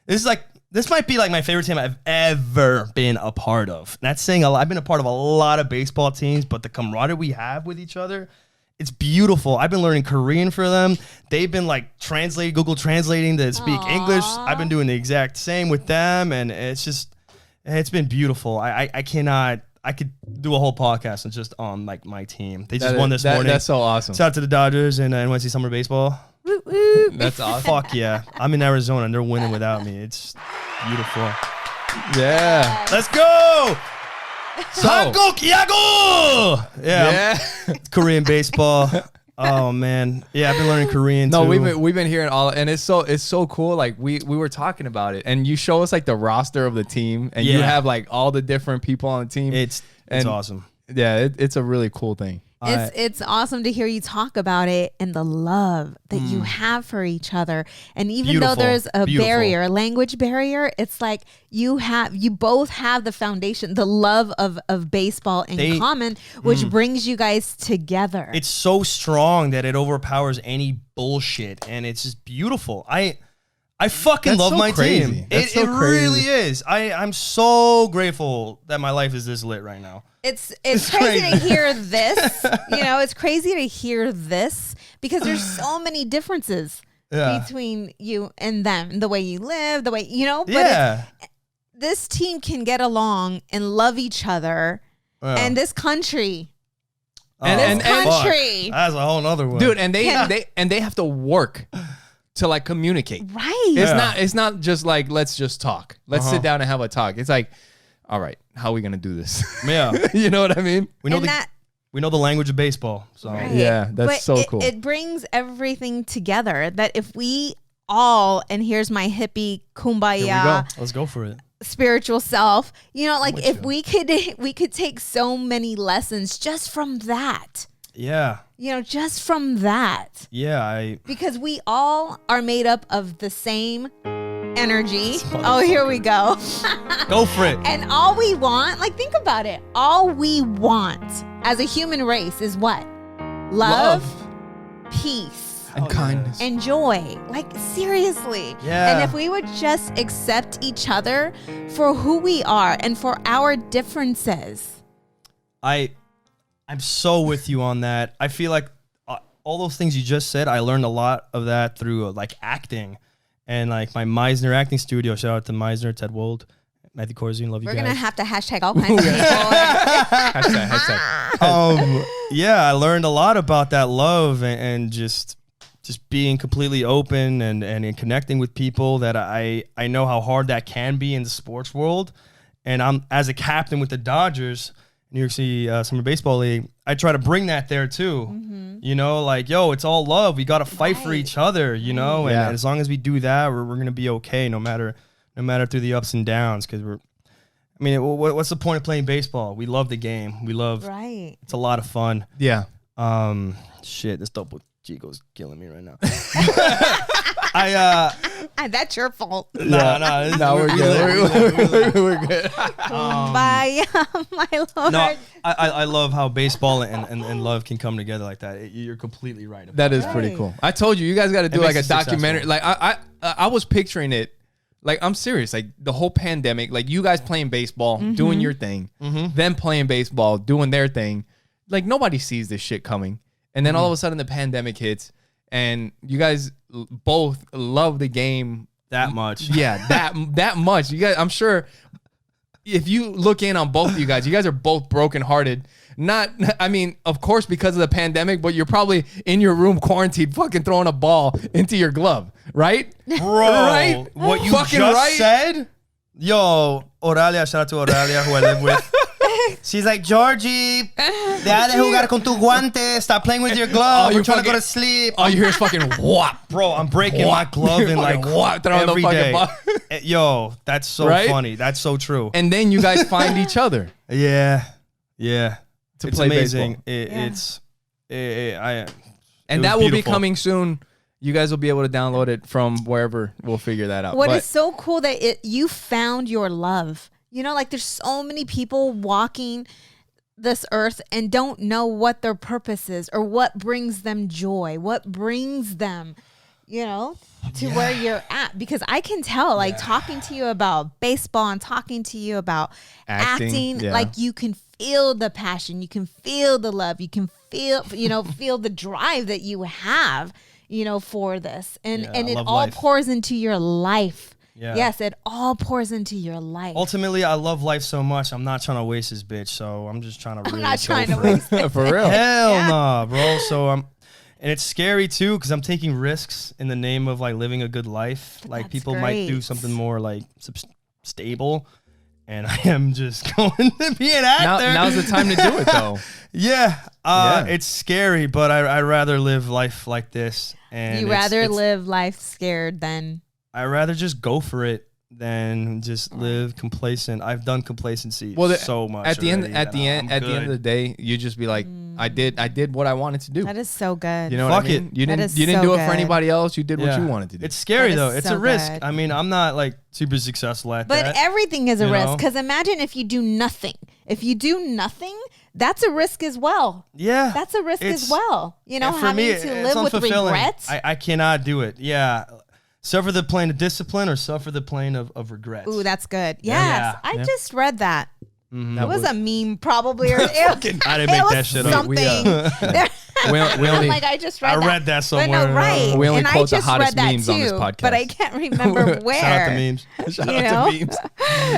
C: This might be like my favorite team I've ever been a part of. That's saying a lot. I've been a part of a lot of baseball teams, but the camaraderie we have with each other, it's beautiful. I've been learning Korean for them. They've been like Google translating to speak English. I've been doing the exact same with them, and it's been beautiful. I could do a whole podcast and just on like my team. They just won this morning.
B: That's so awesome.
C: Shout out to the Dodgers and NYC Summer Baseball.
A: Woo, woo.
B: That's awesome.
C: Fuck yeah. I'm in Arizona and they're winning without me. It's beautiful.
B: Yeah.
C: Let's go.
B: So,
C: Hanguk Yago! Yeah. Korean baseball. Oh man. Yeah, I've been learning Korean too.
B: No, we've been hearing all, and it's so cool. Like we were talking about it, and you show us like the roster of the team, and you have like all the different people on the team.
C: It's awesome.
B: Yeah, it's a really cool thing.
A: It's awesome to hear you talk about it and the love that you have for each other. And even though there's a barrier, a language barrier, it's like you both have the foundation, the love of baseball in common, which brings you guys together.
C: It's so strong that it overpowers any bullshit, and it's just beautiful. I fucking love my team. It really is. I'm so grateful that my life is this lit right now.
A: It's crazy to hear this. It's crazy to hear this because there's so many differences between you and them. The way you live, the way, but this team can get along and love each other. And this country. This country.
C: That's a whole nother one.
B: Dude, and they have to work to like communicate.
A: Right.
B: It's not just like, let's just talk. Let's sit down and have a talk. It's like, all right, how are we gonna do this?
C: Yeah.
B: You know what I mean?
C: We know the language of baseball. So
B: yeah, that's so cool.
A: It brings everything together that if we all, and here's my hippie kumbaya.
C: Here we go. Let's go for it.
A: spiritual self. You know, like if we could take so many lessons just from that.
C: Yeah.
A: You know, just from that.
C: Yeah,
A: because we all are made up of the same energy. Oh, here we go.
C: Go for it.
A: And all we want, like, think about it. All we want as a human race is what? Love. Peace.
B: And kindness.
A: And joy. Like, seriously.
C: Yeah.
A: And if we would just accept each other for who we are and for our differences.
C: I'm so with you on that. I feel like all those things you just said, I learned a lot of that through like acting and like my Meisner acting studio. Shout out to Meisner, Ted Wold, Matthew Corzine. Love you guys.
A: We're going to have to hashtag all kinds of people.
B: hashtag.
C: Yeah, I learned a lot about that love and just being completely open and connecting with people that I know how hard that can be in the sports world. And I'm as a captain with the Dodgers, New York City Summer Baseball League, I try to bring that there too. Mm-hmm. You know, like, yo, it's all love. We got to fight for each other, you know? And as long as we do that, we're going to be okay no matter through the ups and downs. Because what's the point of playing baseball? We love the game. We love, it's a lot of fun.
B: Yeah.
C: Shit, this double Chico's killing me right now.
A: That's your fault.
C: No,
B: we're good. We're good.
A: Bye, my lord.
C: No, I love how baseball and love can come together like that. You're completely right about
B: that. Is pretty cool. I told you guys got to do like a documentary.
C: Successful.
B: Like I was picturing it. Like, I'm serious. Like, the whole pandemic, like, you guys playing baseball, doing your thing, them playing baseball, doing their thing. Like, nobody sees this shit coming. And then all of a sudden the pandemic hits and you guys both love the game
C: that much.
B: Yeah, that much. You guys, I'm sure if you look in on both of you guys are both brokenhearted. Not, I mean, of course, because of the pandemic, but you're probably in your room quarantined, fucking throwing a ball into your glove, right?
C: Bro,
B: right?
C: What you
B: fucking
C: just said? Yo, Oralia, shout out to Oralia, who I live with. She's like, Georgie, deja de jugar con tu guante. Stop playing with your glove. You're trying to go to sleep.
B: All you hear is fucking whop.
C: Bro, I'm breaking my glove in like
B: whop, throwing
C: every
B: the fucking
C: day.
B: ball.
C: Yo, that's so funny. That's so true.
B: And then you guys find each other.
C: Yeah.
B: To
C: it's
B: play
C: amazing.
B: And that will be coming soon. You guys will be able to download it from wherever. We'll figure that out.
A: What is so cool that you found your love. You know, like there's so many people walking this earth and don't know what their purpose is or what brings them joy, what brings them, you know, to where you're at. Because I can tell, like talking to you about baseball and talking to you about acting like you can feel the passion, you can feel the love, you can feel, feel the drive that you have, for this. And it all pours into your life. Yeah. Yes, it all pours into your life.
C: Ultimately, I love life so much. I'm not trying to waste this bitch, so I'm just trying to really
A: waste it.
B: For real.
C: Hell nah, bro. So and it's scary too because I'm taking risks in the name of like living a good life.
A: But
C: like
A: that's
C: people
A: great.
C: might do something more like stable, and I am just going to be an actor.
B: Now's the time to do it though.
C: It's scary, but I'd rather live life like this. And
A: you rather live life scared than.
C: I'd rather just go for it than just live complacent. I've done complacency so much.
B: At the end of the day, you just be like, I did what I wanted to do.
A: That is so good.
B: You know what I mean? You didn't do it for anybody else. You did what you wanted to do.
C: It's scary though. It's a risk. I mean, I'm not like super successful at that.
A: But everything is a risk. Because imagine if you do nothing. If you do nothing, that's a risk as well.
C: Yeah.
A: That's a risk as well.
C: For me,
A: to live with regrets.
C: I cannot do it. Yeah. Suffer the plane of discipline or suffer the plane of regrets.
A: Ooh, that's good. Yes. I just read that.
C: Mm-hmm.
A: It was a meme probably. Or I
C: didn't make that shit up.
A: Something. I just read that.
C: I read that somewhere.
A: No, right.
B: We only
A: and
B: quote
A: I
B: the hottest memes
A: too,
B: on this podcast.
A: But I can't remember where.
C: Shout out to memes.
B: Shout out to memes.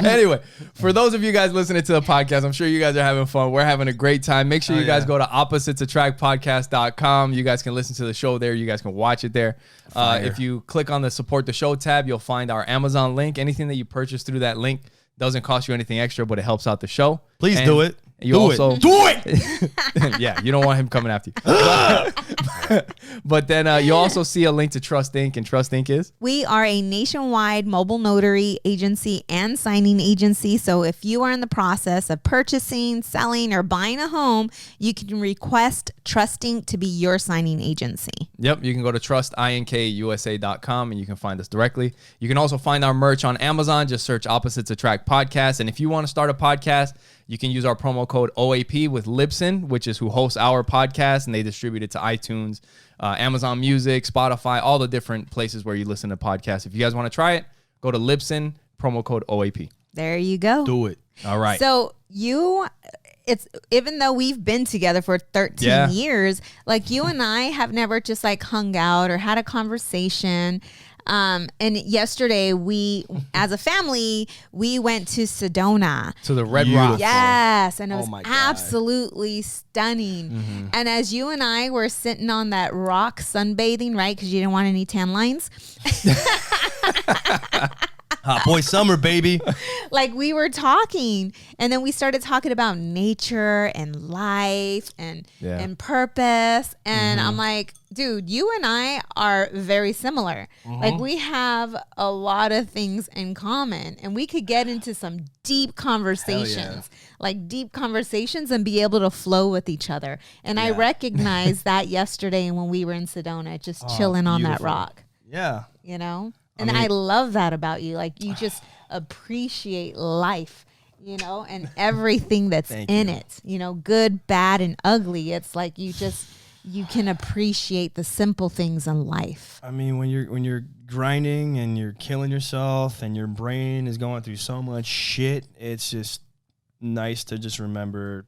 B: Anyway, for those of you guys listening to the podcast, I'm sure you guys are having fun. We're having a great time. Make sure you guys go to oppositesattractpodcast.com. You guys can listen to the show there. You guys can watch it there. If you click on the support the show tab, you'll find our Amazon link. Anything that you purchase through that link doesn't cost you anything extra, but it helps out the show.
C: Please do it.
B: You also
C: do it.
B: yeah, you don't want him coming after you. But then you also see a link to Trust Inc. And Trust Inc. is?
A: We are a nationwide mobile notary agency and signing agency. So if you are in the process of purchasing, selling, or buying a home, you can request Trust Inc. to be your signing agency.
B: Yep, you can go to trustinkusa.com and you can find us directly. You can also find our merch on Amazon. Just search Opposites Attract Podcast. And if you want to start a podcast, you can use our promo code OAP with Libsyn, which is who hosts our podcast, and they distribute it to iTunes, Amazon Music, Spotify, all the different places where you listen to podcasts. If you guys want to try it, go to Libsyn, promo code OAP.
A: There you go.
C: Do it.
B: All right.
A: So it's even though we've been together for 13 years, like you and I have never just like hung out or had a conversation. And yesterday we, as a family, we went to Sedona.
B: To the Red Rock.
A: Yes. And it was
C: my God.
A: absolutely stunning.
B: Mm-hmm.
A: And as you and I were sitting on that rock sunbathing, right? Because you didn't want any tan lines.
C: Hot boy summer, baby.
A: Like we were talking, and then we started talking about nature and life and purpose. And I'm like, dude, you and I are very similar. Like we have a lot of things in common, and we could get into some deep conversations, and be able to flow with each other. And I recognized that yesterday when we were in Sedona, just chilling on that rock.
C: Yeah.
A: You know? And I love that about you. Like you just appreciate life, you know, and everything that's in it, you know, good, bad, and ugly. It's like you can appreciate the simple things in life.
C: I mean, when you're grinding and you're killing yourself and your brain is going through so much shit, it's just nice to just remember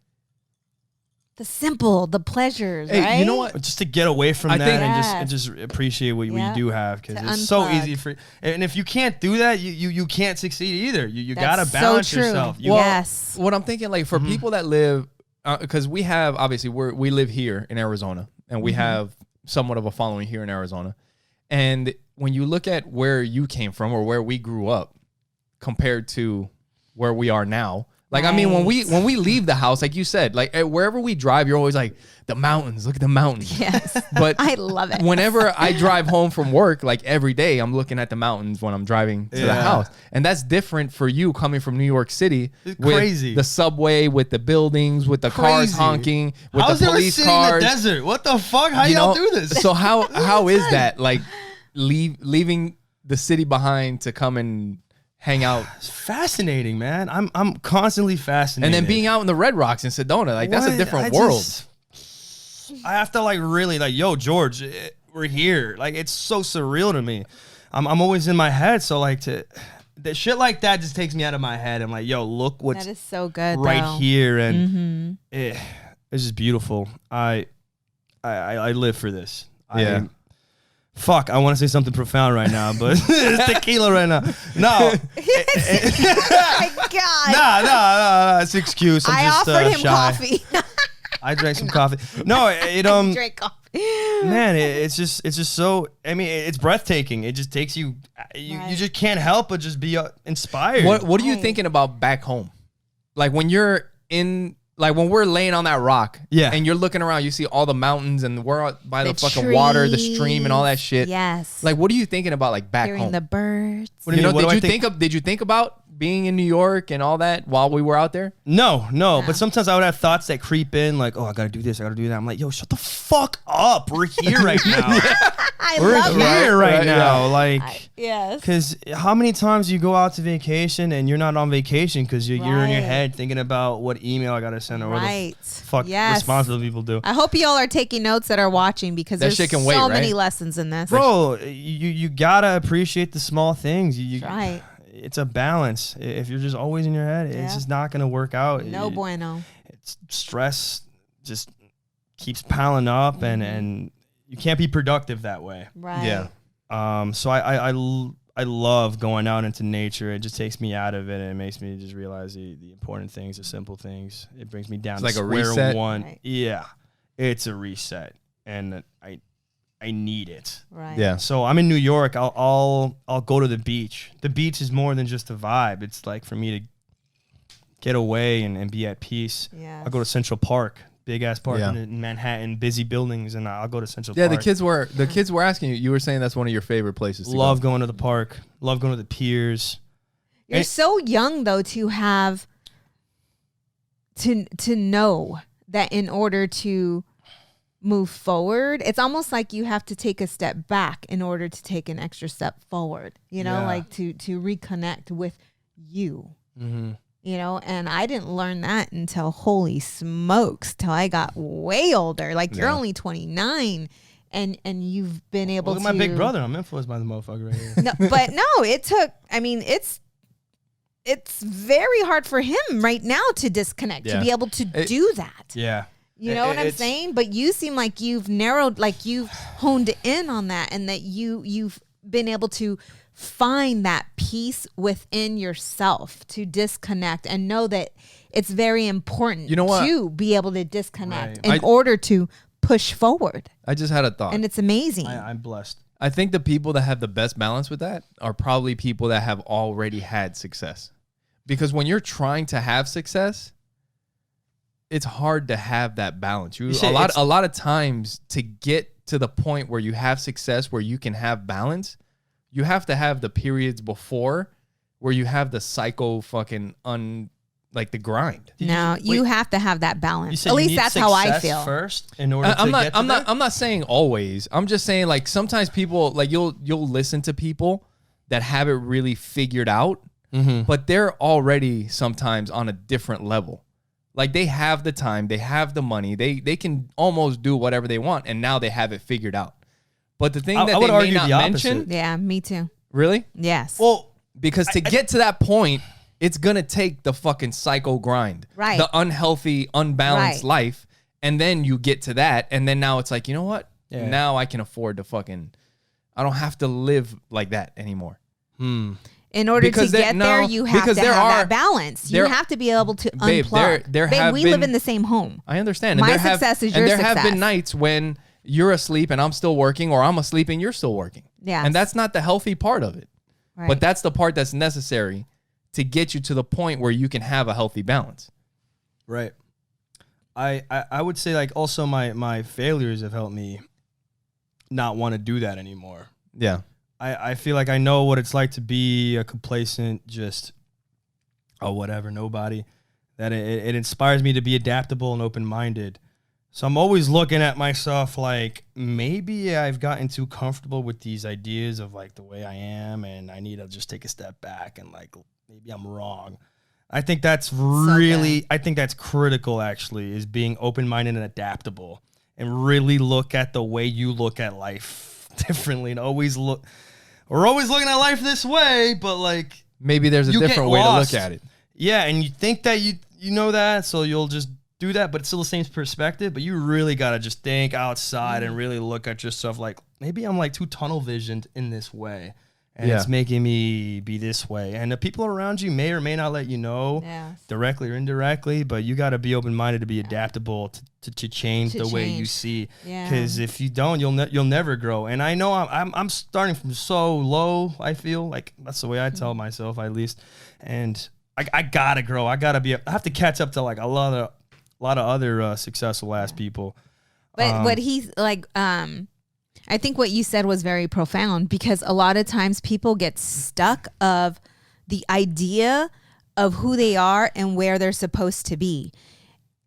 A: the pleasures,
B: hey,
A: right?
B: You know what?
C: just to get away from
B: I
C: that
B: think-
C: and just appreciate what you do have, because it's so
A: unplug.
C: easy for. And if you can't do that, you can't succeed either. You
A: That's
C: gotta
A: so
C: balance
A: true.
C: yourself.
A: Well, yes.
B: What I'm thinking, like for people that live, because we have obviously we live here in Arizona, and we have somewhat of a following here in Arizona. And when you look at where you came from or where we grew up compared to where we are now, like, I mean, when we leave the house, like you said, like wherever we drive, you're always like, the mountains, look at the mountains.
A: Yes.
B: But
A: I love it.
B: Whenever I drive home from work, like every day, I'm looking at the mountains when I'm driving to the house. And that's different for you coming from New York City.
C: It's
B: with
C: crazy.
B: The subway, with the buildings, with the cars honking, with
C: How's
B: the
C: there a
B: police
C: city
B: cars.
C: in the desert? What the fuck? How y'all do this?
B: So how is that? Like leaving the city behind to come and hang out.
C: It's fascinating, man. I'm constantly fascinated.
B: And then being out in the Red Rocks in Sedona, like that's a different world.
C: I have to like really like, yo, George, we're here. Like it's so surreal to me. I'm always in my head, so like the shit like that just takes me out of my head. I'm like, yo, look what's
A: that is so good
C: right here, and it's just beautiful. I live for this.
B: Yeah.
C: Fuck, I want to say something profound right now, but it's tequila right now. No.
A: Oh my God.
C: No, it's an excuse.
A: I
C: just,
A: offered him
C: shy.
A: coffee.
C: I drank some coffee. No, it
A: Drink coffee.
C: man, it's just so. I mean, it's breathtaking. It just takes you. You just can't help but just be inspired.
B: What are you thinking about back home? Like when you're in. Like when we're laying on that rock, and you're looking around, you see all the mountains, and we're out by the fucking
A: trees,
B: water, the stream, and all that shit.
A: Yes.
B: Like, what are you thinking about, like back
A: hearing
B: home?
A: the birds.
C: What do you mean?
B: Did you think about being in New York and all that while we were out there?
C: No. But sometimes I would have thoughts that creep in, like, oh, I gotta do this, I gotta do that. I'm like, yo, shut the fuck up. We're here right now. We're here right now. Like,
A: yes.
C: Because how many times you go out to vacation and you're not on vacation because you're in your head thinking about what email I gotta send or what the fuck responsible people do.
A: I hope y'all are taking notes that are watching, because
B: That
A: there's
B: shit can
A: so
B: wait,
A: many
B: right?
A: lessons in this.
C: Bro, you gotta appreciate the small things.
A: Right.
C: It's a balance. If you're just always in your head, it's just not gonna work out.
A: No bueno.
C: It's stress just keeps piling up, and you can't be productive that way.
A: Right.
B: Yeah.
C: So I love going out into nature. It just takes me out of it, and it makes me just realize the important things, the simple things. It brings me down to
B: like a
C: square
B: reset.
C: one.
A: Right.
C: Yeah, it's a reset, and I need it.
A: Right.
B: Yeah.
C: So I'm in New York. I'll go to the beach. The beach is more than just a vibe. It's like for me to get away and be at peace.
A: Yeah.
C: I'll go to Central Park, big ass park
B: Yeah.
C: in Manhattan, busy buildings, and I'll go to Central
B: Yeah,
C: Park.
B: the kids were asking you. You were saying that's one of your favorite places to
C: Love
B: go.
C: going to the park. Love going to the piers.
A: You're so young though to have to know that in order to move forward, it's almost like you have to take a step back in order to take an extra step forward, you know,
C: Yeah.
A: like to reconnect with you.
C: Mm-hmm.
A: You know, and I didn't learn that until holy smokes, till I got way older. Like you're
B: Yeah.
A: only 29 and you've been able
C: Look
A: to
C: at my big brother. I'm influenced by the motherfucker right here.
A: No, but no, it took, I mean, it's very hard for him right now to disconnect, to
B: Yeah.
A: be able to do that.
C: Yeah.
A: You know what I'm saying? But you seem like you've narrowed, like you've honed in on that, and that you've been able to find that peace within yourself to disconnect and know that it's very important
B: You know what?
A: to be able to disconnect
C: Right.
A: in order to push forward.
B: I just had a thought.
A: And it's amazing.
C: I'm blessed.
B: I think the people that have the best balance with that are probably people that have already had success. Because when you're trying to have success, it's hard to have that balance. A lot of times to get to the point where you have success, where you can have balance, you have to have the periods before where you have the psycho fucking like the grind.
A: No, you have to have that
C: You
A: balance.
C: said
A: At
C: you
A: least
C: need
A: that's how I
C: success
A: feel.
C: first in order to get to that?
B: I'm not saying always. I'm just saying like sometimes people like you'll listen to people that have it really figured out, but they're already sometimes on a different level. Like they have the time, they have the money, they can almost do whatever they want, and now they have it figured out. But the thing that
C: I would
B: they may
C: argue
B: not
C: the
B: mention,
C: opposite.
A: Yeah, me too.
B: really,
A: Yes.
C: Well,
B: because to get to that point, it's gonna take the fucking psycho grind,
A: Right.
B: the unhealthy, unbalanced
A: Right.
B: life, and then you get to that, and then now it's like, you know what?
C: Yeah.
B: Now I can afford to fucking, I don't have to live like that anymore.
A: In order
B: Because
A: to get there, you have to have that balance. You have to be able to
B: Babe,
A: unplug.
B: there
A: Babe,
B: have
A: we live
B: been-
A: in the same home.
B: I understand.
A: My
B: and there
A: success is
B: and
A: your
B: there have
A: success.
B: been nights when you're asleep and I'm still working, or I'm asleep and you're still working.
A: Yes.
B: And that's not the healthy part of it.
A: Right.
B: But that's the part that's necessary to get you to the point where you can have a healthy balance.
C: right. I would say like also my failures have helped me not want to do that anymore.
B: Yeah.
C: I feel like I know what it's like to be a complacent, just whatever, nobody. That it inspires me to be adaptable and open-minded. So I'm always looking at myself like maybe I've gotten too comfortable with these ideas of like the way I am, and I need to just take a step back and like maybe I'm wrong. I think that's really, I think that's critical actually, is being open-minded and adaptable, and really look at the way you look at life differently, and we're always looking at life this way, but like
B: Maybe there's a
C: you get
B: different way to
C: lost.
B: look at it.
C: Yeah, and you think that you know that, so you'll just do that, but it's still the same perspective. But you really gotta just think outside and really look at yourself like maybe I'm like too tunnel visioned in this way, and it's making me be this way. And the people around you may or may not let you know directly or indirectly, but you gotta be open minded to be adaptable to change the way you see. Because if you don't, you'll never grow. And I know I'm starting from so low. I feel like that's the way I tell myself at least, and I gotta grow. I have to catch up to like a lot of other successful ass people.
A: But what he's like, I think what you said was very profound, because a lot of times people get stuck of the idea of who they are and where they're supposed to be,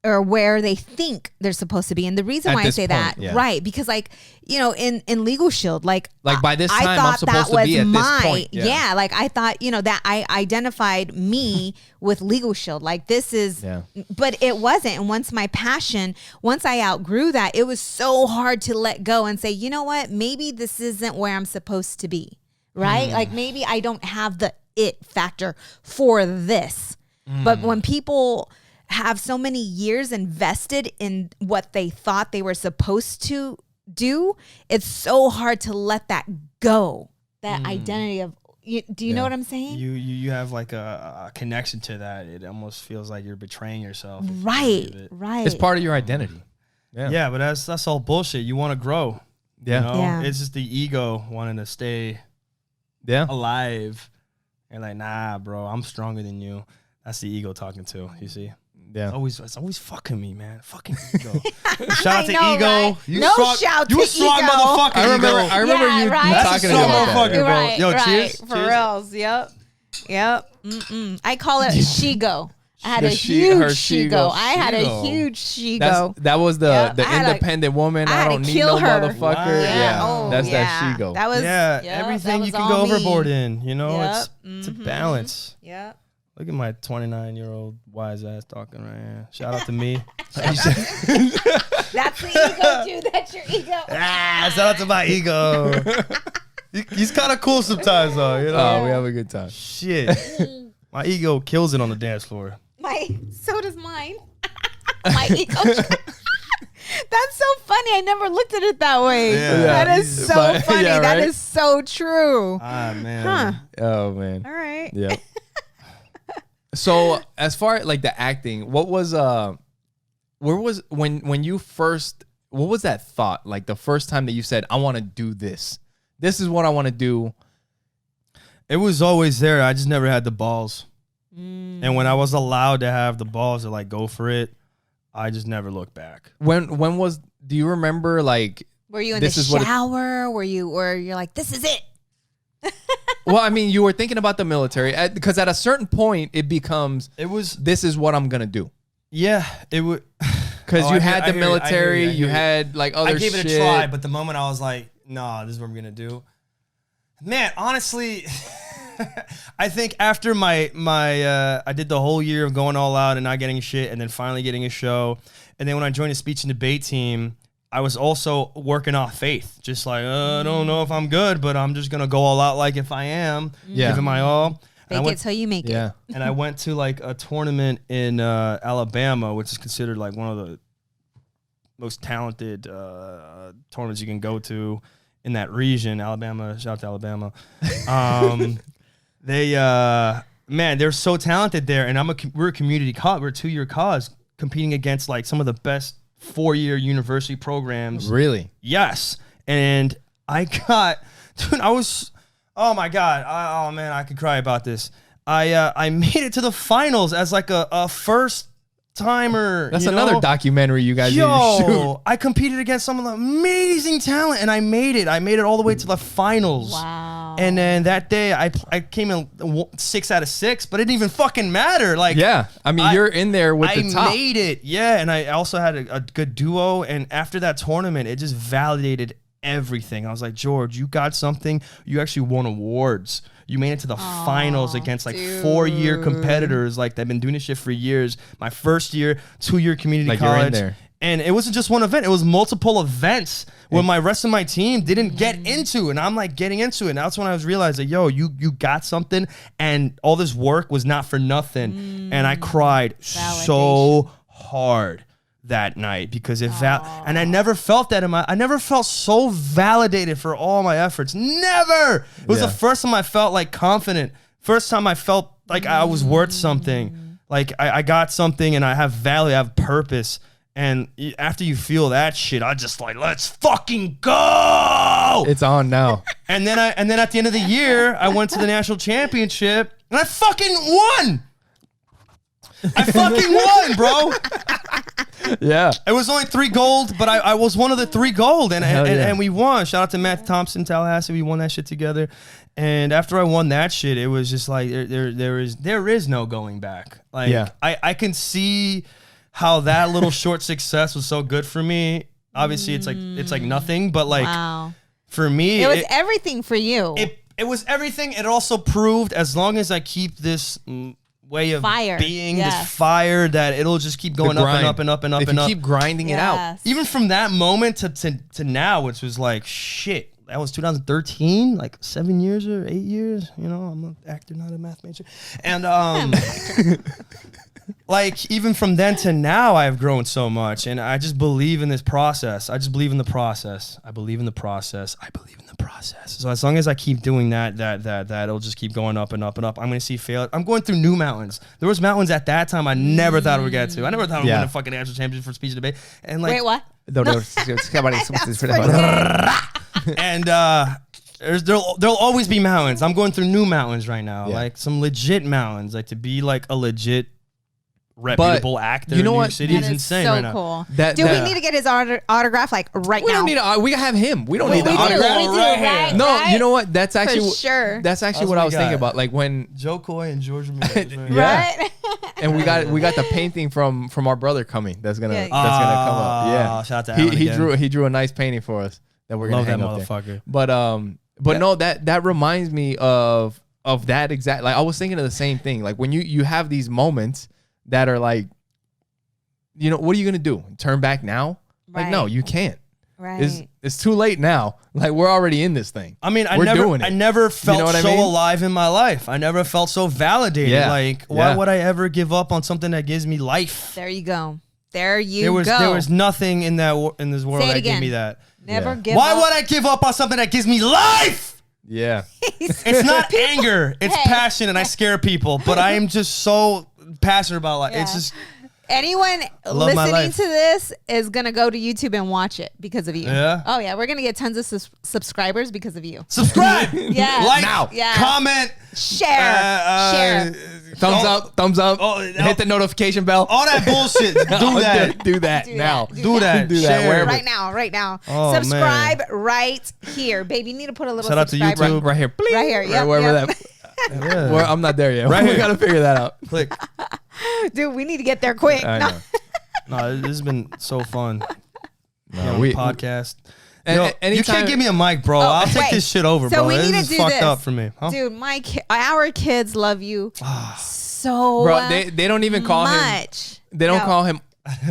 A: or where they think they're supposed to be. And the reason
B: At
A: why I
B: this
A: say
B: point,
A: that, right, because like, you know, in Legal Shield, like
B: by this
A: I
B: time, I'm
A: thought
B: supposed
A: that
B: to be
A: was
B: at this point.
A: yeah, like I thought, you know, that I identified me with Legal Shield. Like this is, but it wasn't. And once I outgrew that, it was so hard to let go and say, you know what, maybe this isn't where I'm supposed to be, right? Like maybe I don't have the it factor for this. But when people have so many years invested in what they thought they were supposed to do, it's so hard to let that go. That identity of, do you know what I'm saying?
C: You have like a connection to that. It almost feels like you're betraying yourself.
A: Right.
B: It's part of your identity.
C: Yeah, but that's all bullshit. You want to grow.
B: Yeah.
C: You know?
A: Yeah.
C: It's just the ego wanting to stay alive. And like, nah, bro, I'm stronger than you. That's the ego talking too. You see.
B: Yeah.
C: It's always fucking me, man. Fucking ego. Shout out to
A: know,
C: ego.
A: right?
C: You
A: No
C: strong,
A: shout
C: you
A: to
C: strong
A: ego.
C: motherfucker.
B: I remember
A: Yeah,
B: you
A: right.
B: talking
C: That's a
B: about
C: motherfucker,
B: that.
C: bro.
A: Right,
C: Yo,
A: right.
C: cheers.
A: For
C: Cheers.
A: reals. Yep. I call it Shigo. I had
B: The
A: a
B: she-
A: huge
B: her
A: Shigo.
B: Shigo.
A: I had a
C: Shigo.
A: huge Shigo.
B: That was the
A: Yep. I had to-
B: independent woman.
A: I
B: I
A: had to
B: don't need
A: kill
B: no
A: her.
B: motherfucker.
C: Wow.
B: Yeah.
A: Oh,
B: That's
A: yeah.
B: that Shigo.
A: That was
C: Yeah,
A: yep,
C: everything
A: that
C: you
A: was
C: can go
A: all me.
C: overboard in. You know,
A: Yep.
C: it's a balance.
A: Yep.
C: Look at my 29-year-old wise ass talking right here. Shout out to me.
A: That's the ego, dude. That's your ego.
C: Shout out to my ego. He's kind of cool sometimes, though. You know.
B: Oh, we have a good time.
C: Shit. My ego kills it on the dance floor.
A: So does mine. My ego. That's so funny. I never looked at it that way.
C: Yeah.
A: That is so
B: But-
A: funny.
B: yeah,
A: That
B: right?
A: is so true.
C: Ah, man.
A: Huh.
B: Oh man.
A: All right.
B: Yeah. So as far as like the acting, what was where was when you first, what was that thought? Like the first time that you said, I want to do this. This is what I want to do.
C: It was always there. I just never had the balls. And when I was allowed to have the balls to like go for it, I just never looked back.
B: When was, do you remember like,
A: Were you in
B: This
A: the
B: is what it-
A: shower? Were you're like, this is it?
B: well, I mean, you were thinking about the military because at a certain point it becomes,
C: It was,
B: this is what I'm going to do.
C: yeah, it would.
B: Because
C: Oh,
B: you
C: I hear-
B: had
C: I
B: the
C: hear you, I hear
B: military,
C: you, I hear
B: you
C: you.
B: had like other
C: I gave it
B: shit.
C: a try, but the moment I was like, nah, this is what I'm gonna do. Man, honestly, I think after my I did the whole year of going all out and not getting shit, and then finally getting a show, and then when I joined the speech and debate team, I was also working off faith, just like I don't know if I'm good, but I'm just gonna go all out like if I am,
B: Yeah.
C: give it my all. And I
A: Fake
C: went-
A: it till you make
B: Yeah.
A: it.
C: and I went to like a tournament in Alabama, which is considered like one of the most talented tournaments you can go to in that region. Alabama, shout out to Alabama. They're so talented there, and we're a community college, we're a 2-year college competing against like some of the best 4-year university programs.
B: Really?
C: Yes, and I got, dude, I was. Oh my God! Oh man, I could cry about this. I made it to the finals as like a first timer.
B: That's
C: you
B: another
C: know?
B: documentary you guys need to shoot.
C: Yo, I competed against some of the amazing talent, and I made it. I made it all the way to the finals.
A: Wow.
C: And then that day, I came in 6 out of 6, but it didn't even fucking matter. Like,
B: Yeah. I mean, you're in there with
C: I
B: the top.
C: made it. Yeah, and I also had a good duo. And after that tournament, it just validated everything. I was like, George, you got something. You actually won awards. You made it to the finals against like 4-year competitors. Like they've been doing this shit for years. My first year, 2-year community
B: Like, you're
C: college.
B: in there.
C: And it wasn't just one event. It was multiple events where my rest of my team didn't get into. And I'm like getting into it. And that's when I was realizing, yo, you got something. And all this work was not for nothing. And I cried so hard that night because it and I never felt that I never felt so validated for all my efforts. Never. It was the first time I felt like confident. First time I felt like I was worth something. Like I got something and I have value, I have purpose. And after you feel that shit, I just like, let's fucking go.
B: It's on now.
C: And then at the end of the year, I went to the national championship and I fucking won. I fucking won, bro.
B: Yeah.
C: It was only 3 gold, but I was one of the 3 gold, and we won. Shout out to Matt Thompson, Tallahassee. We won that shit together. And after I won that shit, it was just like there is no going back. Like I can see how that little short success was so good for me. Obviously, it's like nothing, but like for me,
A: it was everything for you.
C: It was everything. It also proved as long as I keep this way of being, this fire, that it'll just keep going up and up and up and up
B: if
C: and
B: you
C: up.
B: keep grinding it out.
C: Even from that moment to now, which was like shit. That was 2013, like 7 years or 8 years. You know, I'm an actor, not a math major. And like even from then to now, I have grown so much, and I just believe in this process. I just believe in the process. I believe in the process. I believe in the process. So as long as I keep doing that, it'll just keep going up and up and up. I'm gonna see failure. I'm going through new mountains. There was mountains at that time I never thought I would get to. I never thought I would win a fucking national championship for speech and debate. And like,
A: wait, what?
B: No.
C: and There'll always be mountains. I'm going through new mountains right now,
B: Yeah.
C: like some legit mountains. Like to be like a legit reputable actor in New York City is insane
A: so
C: right now.
A: cool.
B: That-
A: Dude,
B: that-
A: we need to get his autograph like right
B: We
A: now.
B: don't need. We have him. We don't need the
A: we do,
B: autograph.
A: we do,
C: right
A: right?
C: here.
B: No,
A: right?
B: you know what? That's actually
A: sure.
B: That's actually
C: That's
B: what
C: what
B: I
C: we
B: was thinking
C: got.
B: about. Like when,
C: Joe Coy and George Ramirez. Right?
B: Yeah.
A: Right?
B: and we got the painting from our brother coming. That's gonna
A: Yeah.
B: that's gonna come up. Yeah,
C: Shout out to
B: he
C: Alan
B: he
C: again.
B: drew a nice painting for us that we're
C: Love
B: gonna
C: that
B: hang up there.
C: motherfucker.
B: But no, that reminds me of that exact. Like I was thinking of the same thing. Like when you have these moments that are like, you know, what are you gonna do? Turn back now? Like no,
A: Right.
B: you can't.
A: Right.
B: It's too late now. Like we're already in this thing.
C: I mean,
B: We're doing it.
C: I never felt
B: know what I
C: so
B: mean?
C: alive in my life. I never felt so validated.
B: Yeah.
C: Like, why
B: Yeah.
C: would I ever give up on something that gives me life?
A: There you go. There you
C: There
A: go.
C: was nothing in this world
A: Say it
C: that gave
A: again.
C: me that.
A: Never
B: Yeah.
A: give
C: Why
A: up.
C: would I give up on something that gives me life?
B: Yeah.
C: It's not anger. It's
A: Hey.
C: passion, and I scare people. But I am just so passionate about life.
A: Yeah.
C: It's just
A: Anyone
C: love my
A: listening
C: life.
A: to this is gonna go to YouTube and watch it because of you.
C: Yeah?
A: Oh yeah, we're gonna get tons of subscribers because of you.
C: subscribe,
A: Yeah.
C: like,
B: Now.
A: Yeah.
C: comment,
A: Share.
B: Thumbs
C: oh,
B: up, thumbs up.
C: Oh,
B: hit the notification bell.
C: all that bullshit. Do that.
B: Do that
A: Do
B: now.
A: that.
C: Do that.
B: Do that.
C: Share.
B: Wherever.
A: Right now, right now.
C: Oh,
A: Subscribe right here, baby. You need to put a little
C: Shout out to
A: subscribe
C: YouTube.
B: Right here.
A: Right here. Yep,
B: wherever
A: yep.
B: that.
C: Yeah.
B: Well, I'm not there yet.
C: Right
B: we
C: here.
B: gotta figure that out.
C: Click.
A: Dude, we need to get there quick.
B: I
A: No.
B: know.
C: No, this has been so fun.
B: No,
C: Podcast.
B: And
C: Yo,
B: a-
C: you
B: anytime-
C: can't give me a mic, bro. I'll take
A: wait.
C: this shit over,
A: So
C: bro.
A: we
C: This
A: need to
C: is
A: do
C: fucked
A: this.
C: up for me. Huh?
A: Dude, our kids love you so
B: Bro, they don't even call him.
A: much.
B: They don't
A: No.
B: call him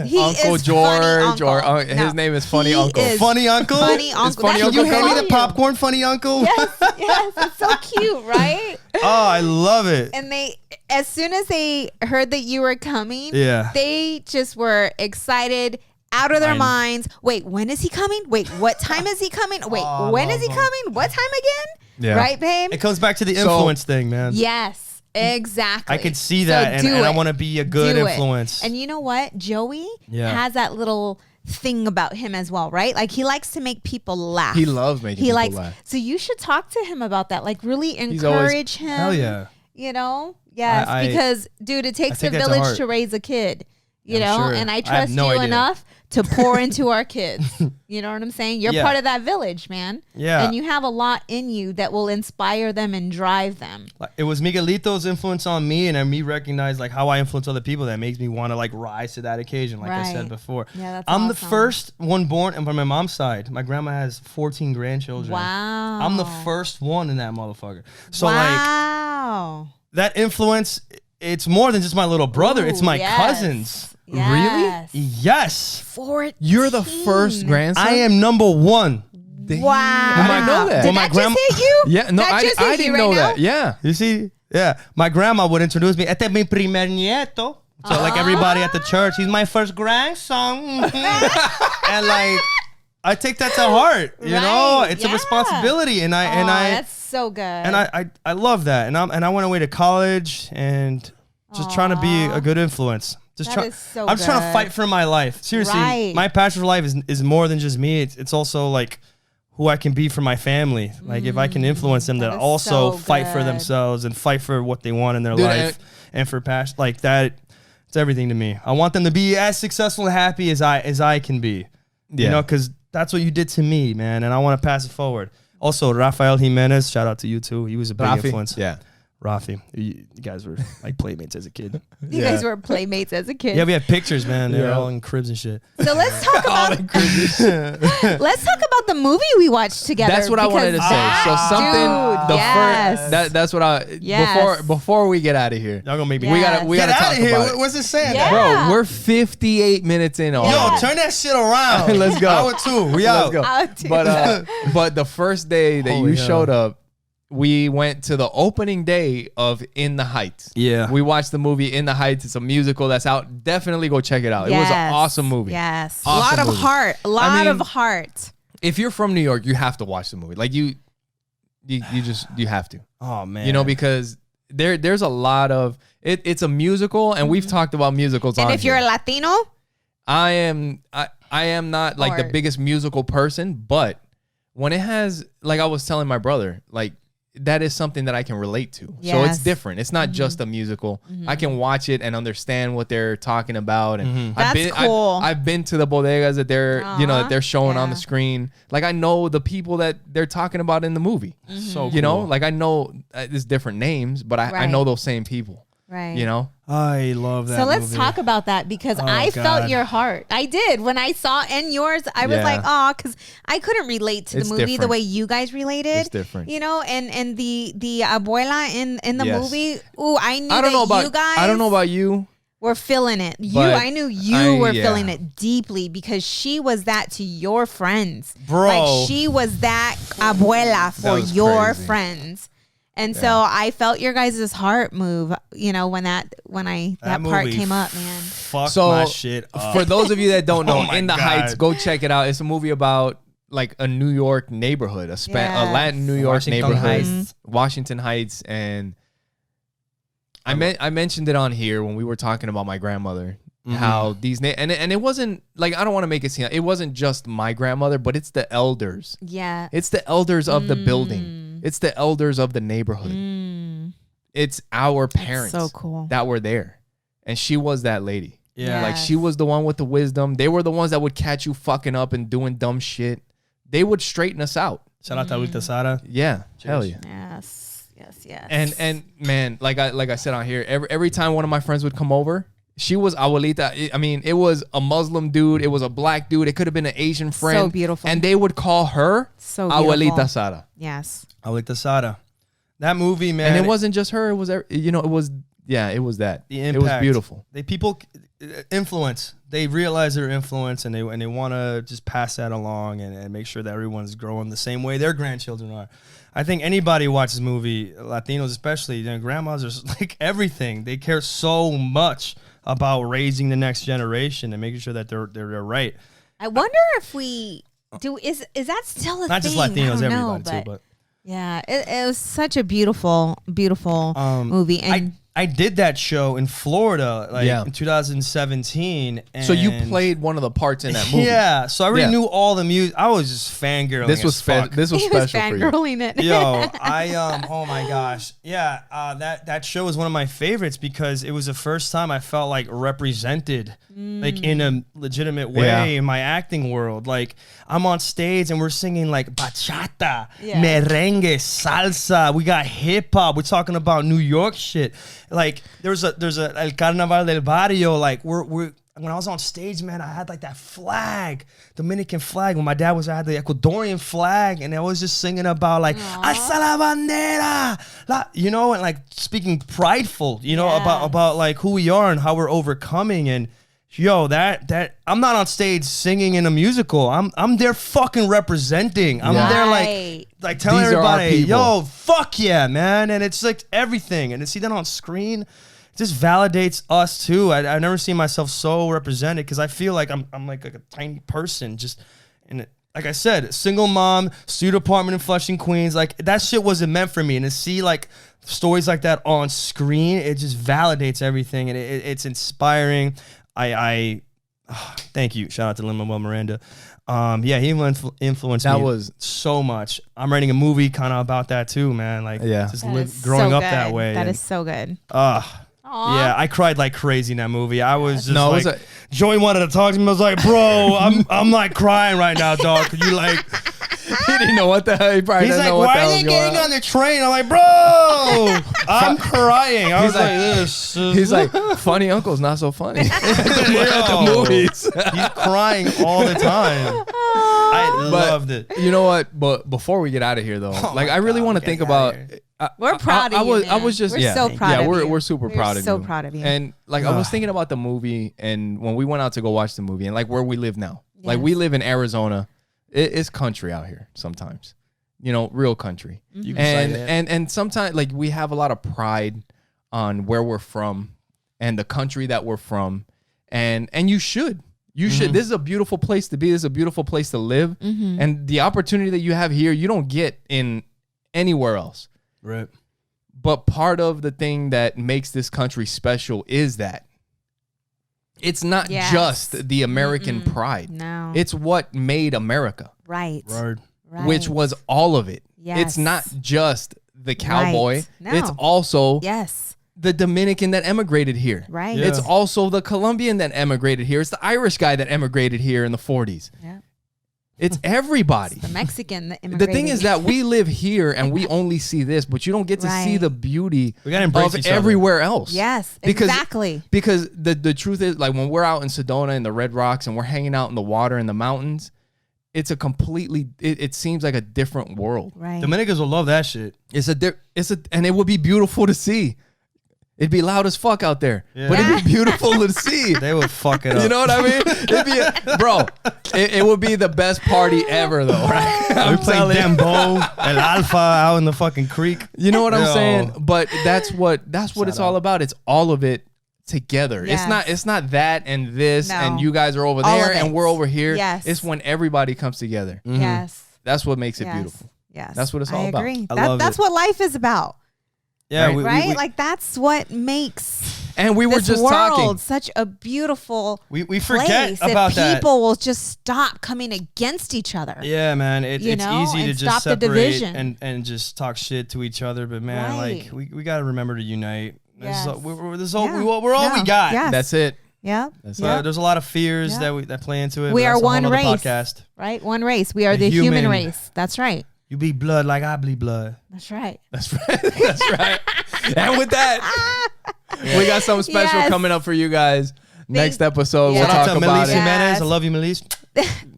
A: He
B: Uncle
A: is
B: George
A: funny
B: or
A: uncle.
B: his
A: No.
B: name is Funny
A: He
B: Uncle.
A: is
C: Funny uncle.
A: Funny uncle.
B: funny
A: That's
C: Can
A: what
C: you
A: we
C: hand me
A: call
C: the
A: you.
C: popcorn, funny uncle?
A: Yes, yes, it's so cute, right?
C: Oh, I love it.
A: And as soon as they heard that you were coming,
C: Yeah.
A: they just were excited, out of their minds. Wait, when is he coming? Wait, what time is he coming? Wait,
C: Oh,
A: when
C: I
A: is he
C: love him.
A: coming? What time again?
B: Yeah.
A: Right, babe?
C: It comes back to the
B: So-
C: influence thing, man.
A: Yes, exactly.
C: I could see
A: So
C: that, and
A: do
C: I
A: it.
C: want to be a good
A: Do it.
C: influence.
A: And you know what? Joey
C: Yeah.
A: has that little thing about him as well, right? Like he likes to make people laugh.
B: He loves making
A: He
B: people
A: likes.
B: laugh.
A: So you should talk to him about that. Like really
B: always-
A: encourage him.
C: Hell yeah.
A: You know? Yes,
C: I-
A: because dude, it takes a
C: take that to
A: village
C: heart.
A: to raise a kid. You
C: I'm
A: know,
C: sure.
A: and I
C: I have
A: trust
C: no
A: you
C: idea.
A: enough to pour into our kids. You know what I'm saying? You're
C: Yeah.
A: part of that village, man.
C: Yeah.
A: And you have a lot in you that will inspire them and drive them.
C: Like, it was Miguelito's influence on me, and then me recognize like how I influence other people that makes me want to like rise to that occasion. Like I said
A: Right.
C: before,
A: Yeah, that's
C: I'm the
A: awesome.
C: first one born, and from my mom's side, my grandma has 14 grandchildren.
A: Wow.
C: I'm the first one in that motherfucker. So like
A: wow.
C: that influence, it's more than just my little brother. it's
A: Ooh,
C: my
A: yes.
C: cousins.
A: Yes.
C: Yes,
A: 14.
B: You're the first grandson.
C: I am number one.
A: Wow.
B: I didn't know that.
A: Did
C: Well, my
A: that
C: grandma-
A: just hit you?
B: Yeah, no,
A: That just
B: I
A: hit
B: didn't
A: you
B: know
A: right now?
B: that. Yeah.
C: You see? Yeah. My grandma would introduce me. Este es mi primer nieto. So like everybody at the church, he's my first grandson. And like I take that to heart. You know?
A: Right,
C: It's a
A: yeah.
C: responsibility. And I
A: That's so good.
C: and I love that. And I went away to college and just trying to be a good influence. Just
A: That is so
C: I'm just trying to
A: good.
C: fight for my life. Seriously,
A: Right.
C: my passion for life is more than just me. It's also like who I can be for my family. Like if I can influence them
A: that
C: to
A: is
C: also
A: so
C: fight for
A: good.
C: themselves and fight for what they want in their
B: Dude,
C: life and for passion like that. It's everything to me. I want them to be as successful and happy as I can be.
B: Yeah.
C: You know, because that's what you did to me, man, and I want to pass it forward. Also, Rafael Jimenez, shout out to you too. He was a big
B: Rafi.
C: influence.
B: Yeah.
C: Rafi, you guys were like playmates as a kid.
A: you guys were playmates as a kid.
C: Yeah, we have pictures, man. They were
B: Yeah.
C: all in cribs and shit.
A: So let's talk about let's talk about the movie we watched together.
B: That's what I wanted to
A: because
B: say.
A: that-
B: So something
A: dude, yes.
B: first that's what I
A: Yes.
B: before we get out of here.
C: Y'all gonna make me
B: We
A: Yes.
B: gotta
C: get out
B: talk
C: of here.
B: about it.
C: What's it saying?
A: Yeah.
B: Bro, we're 58 minutes in already.
C: Yo, turn that shit around.
B: Let's go.
C: Hour two. We out.
B: Let's go.
A: Out two.
B: But the first day that
C: Holy
B: you
C: hell.
B: showed up, we went to the opening day of In the Heights.
C: Yeah.
B: We watched the movie In the Heights. It's a musical that's out. Definitely go check it out. It was an
A: Yes.
B: awesome movie.
A: Yes.
B: Awesome
A: a lot of
B: movie.
A: heart. A lot
B: mean,
A: of heart.
B: If you're from New York, you have to watch the movie. Like you have to.
C: Oh man.
B: You know, because there's a lot of it's a musical, and we've talked about musicals.
A: And
B: on
A: if you're a
B: here.
A: Latino,
B: I am not like the
A: Or-
B: biggest musical person, but when it has, like I was telling my brother, like that is something that I can relate to.
A: Yes.
B: So it's different. It's not just a musical. I can watch it and understand what they're talking about. And
A: That's cool.
B: I've been to the bodegas that they're, that they're showing on the screen. Like I know the people that they're talking about in the movie.
C: So
B: you know, like I know there's different names, but I know those same people.
A: Right.
B: You know?
C: I love that.
A: So let's
C: movie.
A: talk about that because I felt your heart. I did. When I saw and yours, I was like, oh, because I couldn't relate to the movie the
B: different.
A: way you guys related.
B: It's different.
A: You know, and the abuela in the movie, I knew you guys.
B: I don't know about you.
A: Were feeling it. I knew you were feeling it deeply because she was that to your friends.
C: Bro.
A: Like she was that abuela for your
B: crazy.
A: friends. And so I felt your guys' heart move, when that part came up, man.
C: Fuck my shit up.
B: For those of you that don't know, In the
C: God.
B: Heights, go check it out. It's a movie about like a New York neighborhood, a Latin New York
C: Washington
B: neighborhood,
C: Heights.
B: Washington Heights, and I mentioned it on here when we were talking about my grandmother. How these and it wasn't like, I don't want to make it seem, it wasn't just my grandmother, but it's the elders.
A: Yeah.
B: It's the elders of the building. It's the elders of the neighborhood. It's our parents
A: so cool.
B: that were there. And she was that lady.
C: Yeah.
B: Like she was the one with the wisdom. They were the ones that would catch you fucking up and doing dumb shit. They would straighten us out.
C: Shout out to Abuelita Sara.
B: Yeah. Hell yeah.
A: Yes.
B: And man, like I said on here, every time one of my friends would come over, she was abuelita. I mean, it was a Muslim dude. It was a black dude. It could have been an Asian friend.
A: So beautiful.
B: And they would call her Abuelita Sara.
A: Yes.
C: Abuelita Sara. That movie, man.
B: And it wasn't just her. It was, it was that.
C: The impact.
B: It was beautiful.
C: People influence. They realize their influence and they want to just pass that along and make sure that everyone's growing the same way their grandchildren are. I think anybody who watches this movie, Latinos especially, grandmas are like everything. They care so much about raising the next generation and making sure that they're right.
A: I wonder if we do. Is that still a
C: Not
A: thing?
C: just Latinos,
A: everybody
C: too, but
A: yeah, it was such a beautiful movie. And
C: I did that show in Florida, in 2017. And
B: so you played one of the parts in that movie.
C: Yeah, so I already knew all the music. I was just fangirling.
B: This was special for you.
A: Fangirling it.
C: Yo, oh my gosh, yeah. That show was one of my favorites because it was the first time I felt like represented, like in a legitimate way in my acting world. Like I'm on stage and we're singing like bachata, merengue, salsa. We got hip hop. We're talking about New York shit. Like there's a El Carnaval del Barrio. Like when I was on stage, man, I had like that flag, Dominican flag. When my dad was, I had the Ecuadorian flag, and I was just singing about like "Alza la bandera," and like speaking prideful, about like who we are and how we're overcoming. And yo, that I'm not on stage singing in a musical. I'm there fucking representing. I'm there like telling everybody, yo, fuck yeah, man. And it's like everything. And to see that on screen, it just validates us too. I've never seen myself so represented because I feel like I'm like a tiny person just in it. Like I said, single mom, studio apartment in Flushing, Queens. Like that shit wasn't meant for me. And to see like stories like that on screen, it just validates everything. And it's inspiring. I thank you. Shout out to Lin-Manuel Miranda. He influenced me
B: was
C: so much. I'm writing a movie kind of about that too, man. Like just growing up that way.
A: That is so good.
C: Yeah, I cried like crazy in that movie. I was just Joey wanted to talk to me. I was like, bro, I'm like crying right now, dog. Could you like?
B: He didn't know what the hell. He probably didn't know what the hell.
C: He's like, why are you getting on the train? I'm like, bro, I'm crying. I was like this.
B: He's like, funny uncle's not so funny. At the movies.
C: He's crying all the time. I loved it.
B: You know what? But before we get out of here, though, I really want to think about.
A: We're proud of you.
B: I was just
A: we're so proud of you.
B: We're super proud of you.
A: So proud of you.
B: And I was thinking about the movie, and when we went out to go watch the movie, and like where we live now, like we live in Arizona. It's country out here sometimes, real country. And sometimes like we have a lot of pride on where we're from and the country that we're from, and you should. This is a beautiful place to be. This is a beautiful place to live, and the opportunity that you have here, you don't get in anywhere else.
C: Right.
B: But part of the thing that makes this country special is that it's not just the American pride.
A: No.
B: It's what made America.
A: Right.
B: which was all of it.
A: Yes.
B: It's not just the cowboy.
A: Right. No.
B: It's also
A: Yes.
B: the Dominican that emigrated here.
A: Right.
C: Yeah.
B: It's also the Colombian that emigrated here. It's the Irish guy that emigrated here in the 40s.
A: Yeah.
B: It's everybody.
A: The Mexican that
B: The
A: immigrated.
B: thing is that we live here and we only see this, but you don't get to see
A: Right.
B: the beauty
C: We gotta embrace
B: of
C: each other.
B: everywhere else.
A: Yes,
B: Because-
A: exactly.
B: Because the truth is, like, when we're out in Sedona and the Red Rocks and we're hanging out in the water in the mountains, it's a completely, it seems like a different world.
A: Right.
C: Dominicans will love that shit.
B: And it would be beautiful to see. It'd be loud as fuck out there,
C: Yeah.
B: but it'd be beautiful to see.
C: They would fuck it up.
B: You know what I mean? It would be the best party ever, though, right?
C: We
B: I'm
C: play
B: telling you.
C: Dembo, El Alfa out in the fucking creek.
B: You know what I'm
C: Yo.
B: saying? But that's what it's all about. It's all of it together.
A: Yes.
B: It's not that and this
A: No.
B: and you guys are over
A: All
B: there
A: of it.
B: and we're over here.
A: Yes.
B: It's when everybody comes together.
A: Yes.
B: That's what makes it
A: Yes.
B: beautiful.
A: Yes.
B: That's what it's all
A: I
B: about.
A: agree.
C: I love
A: That's
C: it.
A: what life is about.
C: Yeah,
B: Right.
A: Right?
C: we,
A: Like that's what makes
B: And we were
A: this
B: just
A: world
B: talking.
A: such a beautiful
C: we forget
A: place
C: about
A: if
C: that.
A: people will just stop coming against each other.
C: Yeah, man,
A: You
C: it's
A: know,
C: easy to
A: and
C: just
A: stop the
C: separate
A: division.
C: and just talk shit to each other. But man,
A: Right.
C: like we got to remember to unite.
A: Yes.
C: We're all
A: Yeah.
C: we got.
A: Yes.
B: That's it.
A: Yeah.
B: That's
C: So
B: it.
C: there's a lot of fears
A: Yeah.
C: that play into it.
A: We
C: but
A: are
C: that's a whole
A: one
C: nother
A: race.
C: Podcast.
A: Right? One race. We are
C: The
A: the human
C: human.
A: race. That's right.
C: You bleed blood like I bleed blood.
A: That's right.
B: That's right. That's right. And with that, we got something special
A: Yes.
B: coming up for you guys. Next episode,
A: Yeah.
B: we'll
C: Shout out
B: talk
C: to
B: about
C: Melise
B: it.
C: Jimenez.
A: Yes.
C: I love you, Melise.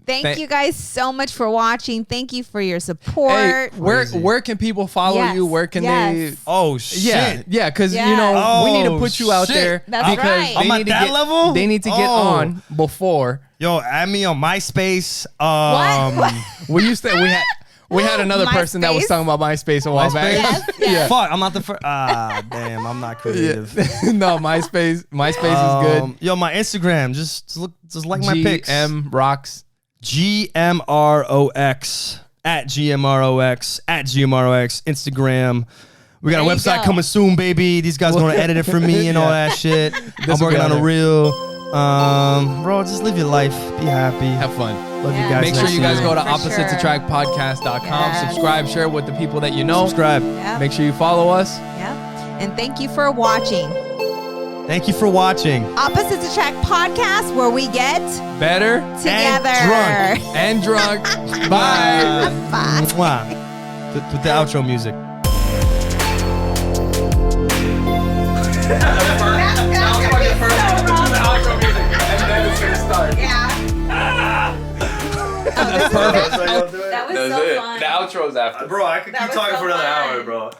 A: Thank you guys so much for watching. Thank you for your
B: Hey,
A: support.
B: where can people follow
A: Yes.
B: you? Where can they?
A: Yes.
C: Oh shit.
B: Yeah, because
A: Yeah.
B: you know we need to
C: Oh,
B: put you out
C: shit.
B: there
A: That's
B: because
A: right.
B: they
C: I'm at
B: need to
C: that
B: get
C: level?
B: They need to get
C: Oh.
B: on before.
C: Yo, add me on MySpace.
A: What?
B: We had another person that was
A: MySpace?
B: talking about MySpace a while back.
A: Yes, yes.
C: Fuck, I'm not the first. Damn, I'm not creative.
B: No, MySpace is good.
C: Yo, my Instagram, just like my pics.
B: GM rocks.
C: GMROX at GMROX Instagram. We got a
A: There you
C: website
A: go.
C: coming soon, baby. These guys gonna edit it for me and all that shit. I'm
B: will
C: working
B: be
C: on
B: on
C: a
B: there.
C: reel. Bro, just live your life. Be happy.
B: Have fun.
C: Love
A: Yeah.
C: you guys.
B: Make sure you guys go to
A: For
B: oppositesattractpodcast.com.
A: Yes.
B: Subscribe, share it with the people that you know.
C: Subscribe.
A: Yep.
B: Make sure you follow us.
A: Yep. And thank you for watching
C: Thank you for watching.
A: Opposites Attract podcast, where we get
B: Better
A: together.
B: and drunk. Bye.
A: Bye.
C: Mwah. With the outro music.
B: That's perfect.
A: That was so fun.
B: The outro's after.
C: Bro, I could
A: That keep was talking so for another fun.
C: hour, bro.